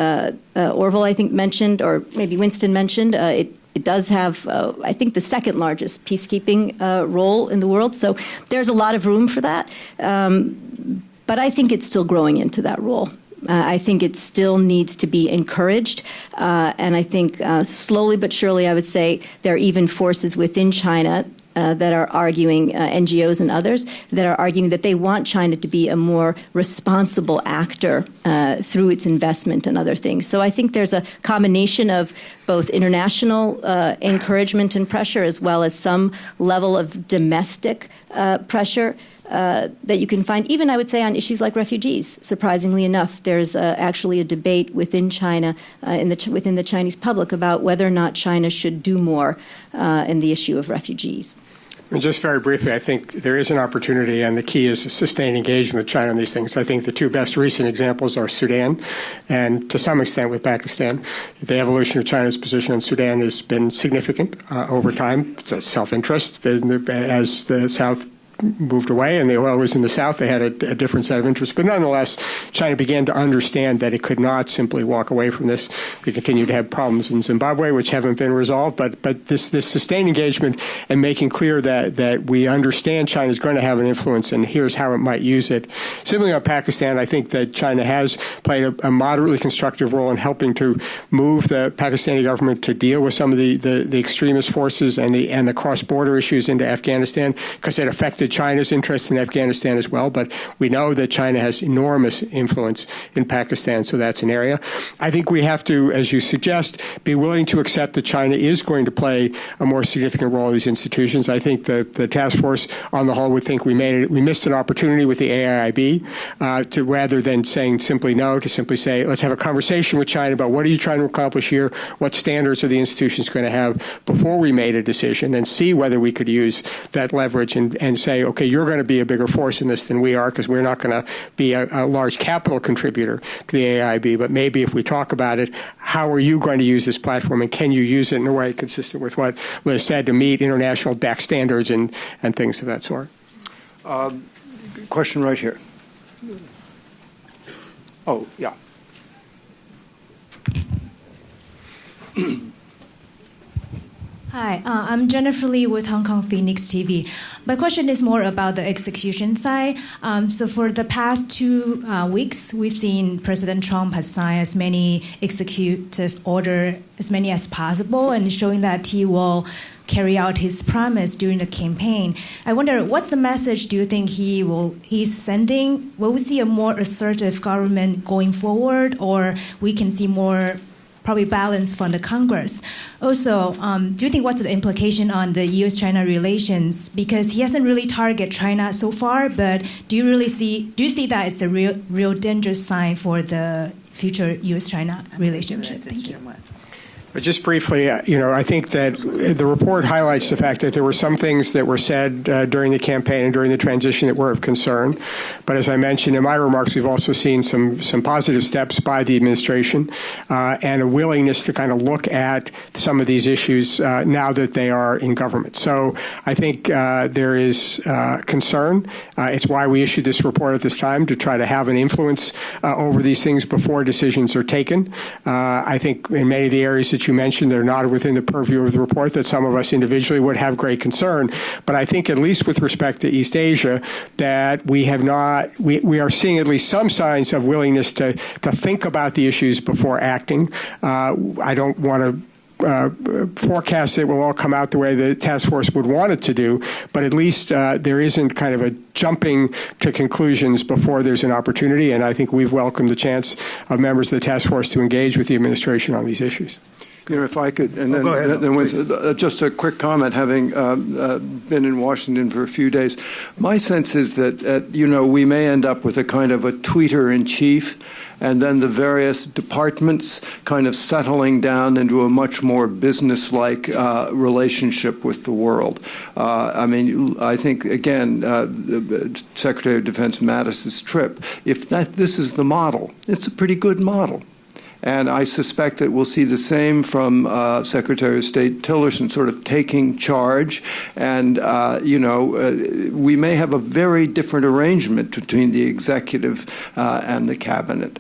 Orville, I think, mentioned, or maybe Winston mentioned, it does have, I think, the second largest peacekeeping role in the world. So there's a lot of room for that. But I think it's still growing into that role. I think it still needs to be encouraged. And I think slowly but surely, I would say, there are even forces within China that are arguing, NGOs and others, that are arguing that they want China to be a more responsible actor through its investment and other things. So I think there's a combination of both international encouragement and pressure as well as some level of domestic pressure that you can find, even I would say on issues like refugees. Surprisingly enough, there's actually a debate within China, within the Chinese public, about whether or not China should do more in the issue of refugees. And just very briefly, I think there is an opportunity, and the key is sustained engagement with China on these things. I think the two best recent examples are Sudan and, to some extent, with Pakistan. The evolution of China's position on Sudan has been significant over time. It's a self-interest. As the South moved away and the oil was in the South, they had a different set of interests. But nonetheless, China began to understand that it could not simply walk away from this. We continue to have problems in Zimbabwe, which haven't been resolved. But this sustained engagement and making clear that we understand China is going to have an influence and here's how it might use it. Similarly on Pakistan, I think that China has played a moderately constructive role in helping to move the Pakistani government to deal with some of the extremist forces and the cross-border issues into Afghanistan, because it affected China's interest in Afghanistan as well, but we know that China has enormous influence in Pakistan, so that's an area. I think we have to, as you suggest, be willing to accept that China is going to play a more significant role in these institutions. I think the task force on the whole would think we missed an opportunity with the AIIB to, rather than saying simply no, to simply say, let's have a conversation with China about what are you trying to accomplish here, what standards are the institutions going to have before we made a decision, and see whether we could use that leverage and say, okay, you're going to be a bigger force in this than we are, because we're not going to be a large capital contributor to the AIIB. But maybe if we talk about it, how are you going to use this platform, and can you use it in a way consistent with what Liz said to meet international DAC standards and things of that sort? Question right here. Oh, yeah. Hi, I'm Jennifer Lee with Hong Kong Phoenix TV. My question is more about the execution side. So for the past 2 weeks, we've seen President Trump has signed as many executive orders, as many as possible, and showing that he will carry out his promise during the campaign. I wonder, what's the message do you think he's sending? Will we see a more assertive government going forward, or we can see more probably balance from the Congress? Also, do you think what's the implication on the U.S.-China relations? Because he hasn't really targeted China so far, but do you see that it's a real dangerous sign for the future U.S.-China relationship? Thank you. But just briefly, I think that the report highlights the fact that there were some things that were said during the campaign and during the transition that were of concern. But as I mentioned in my remarks, we've also seen some positive steps by the administration and a willingness to kind of look at some of these issues now that they are in government. So I think there is concern. It's why we issued this report at this time, to try to have an influence over these things before decisions are taken. I think in many of the areas that you mentioned, they're not within the purview of the report, that some of us individually would have great concern. But I think, at least with respect to East Asia, that we are seeing at least some signs of willingness to think about the issues before acting. I don't want to forecast it will all come out the way the task force would want it to do, but at least there isn't kind of a jumping to conclusions before there's an opportunity, and I think we've welcomed the chance of members of the task force to engage with the administration on these issues. If I could, and then just a quick comment, having been in Washington for a few days, my sense is that, we may end up with a kind of a tweeter-in-chief, and then the various departments kind of settling down into a much more business-like relationship with the world. I think, again, Secretary of Defense Mattis's trip, if this is the model, it's a pretty good model. And I suspect that we'll see the same from Secretary of State Tillerson, sort of taking charge. And, we may have a very different arrangement between the executive and the cabinet,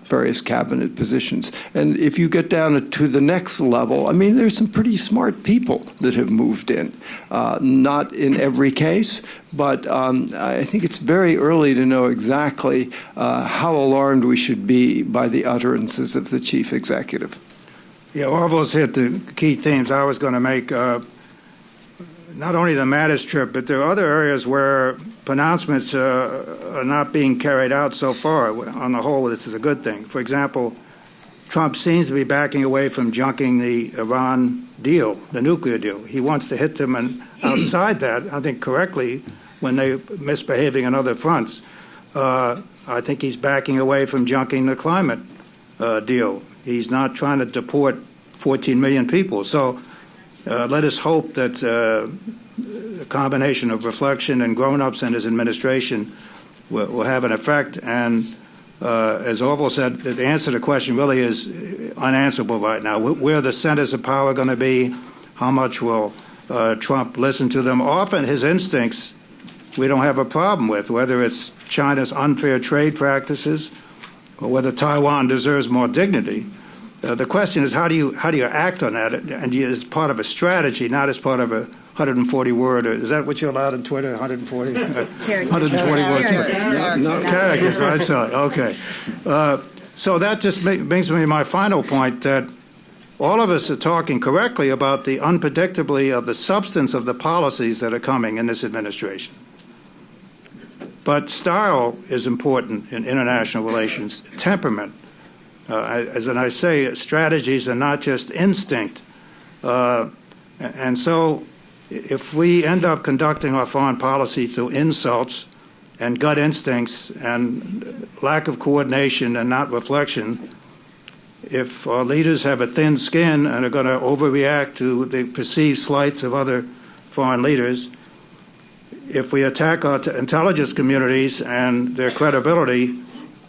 various cabinet positions. And if you get down to the next level, there's some pretty smart people that have moved in. Not in every case, but I think it's very early to know exactly how alarmed we should be by the utterances of the chief executive. Yeah, Orville's hit the key themes I was going to make. Not only the Mattis trip, but there are other areas where pronouncements are not being carried out so far. On the whole, this is a good thing. For example, Trump seems to be backing away from junking the Iran deal, the nuclear deal. He wants to hit them, and outside that, I think correctly, when they're misbehaving on other fronts. I think he's backing away from junking the climate deal. He's not trying to deport 14 million people. So let us hope that a combination of reflection and grown-ups and his administration will have an effect. And as Orville said, the answer to the question really is unanswerable right now. Where are the centers of power going to be? How much will Trump listen to them? Often his instincts we don't have a problem with, whether it's China's unfair trade practices or whether Taiwan deserves more dignity. The question is how do you act on that, and as part of a strategy, not as part of a 140 word. Is that what you're allowed on Twitter? 140. 140 words. No characters. I'm sorry. Okay. So that just brings me to my final point that all of us are talking correctly about the unpredictability of the substance of the policies that are coming in this administration. But style is important in international relations, temperament. As I say, strategies are not just instinct. And so if we end up conducting our foreign policy through insults and gut instincts and lack of coordination and not reflection, if our leaders have a thin skin and are going to overreact to the perceived slights of other foreign leaders, if we attack our intelligence communities and their credibility,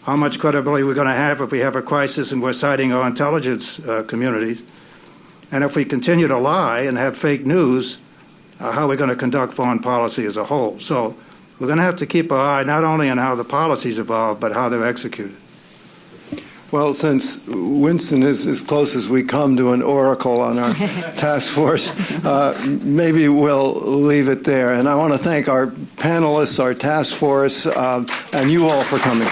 how much credibility we're going to have if we have a crisis and we're citing our intelligence communities, and if we continue to lie and have fake news, how are we going to conduct foreign policy as a whole? So we're going to have to keep our eye not only on how the policies evolve, but how they're executed. Well, since Winston is as close as we come to an oracle on our task force, maybe we'll leave it there. And I want to thank our panelists, our task force, and you all for coming.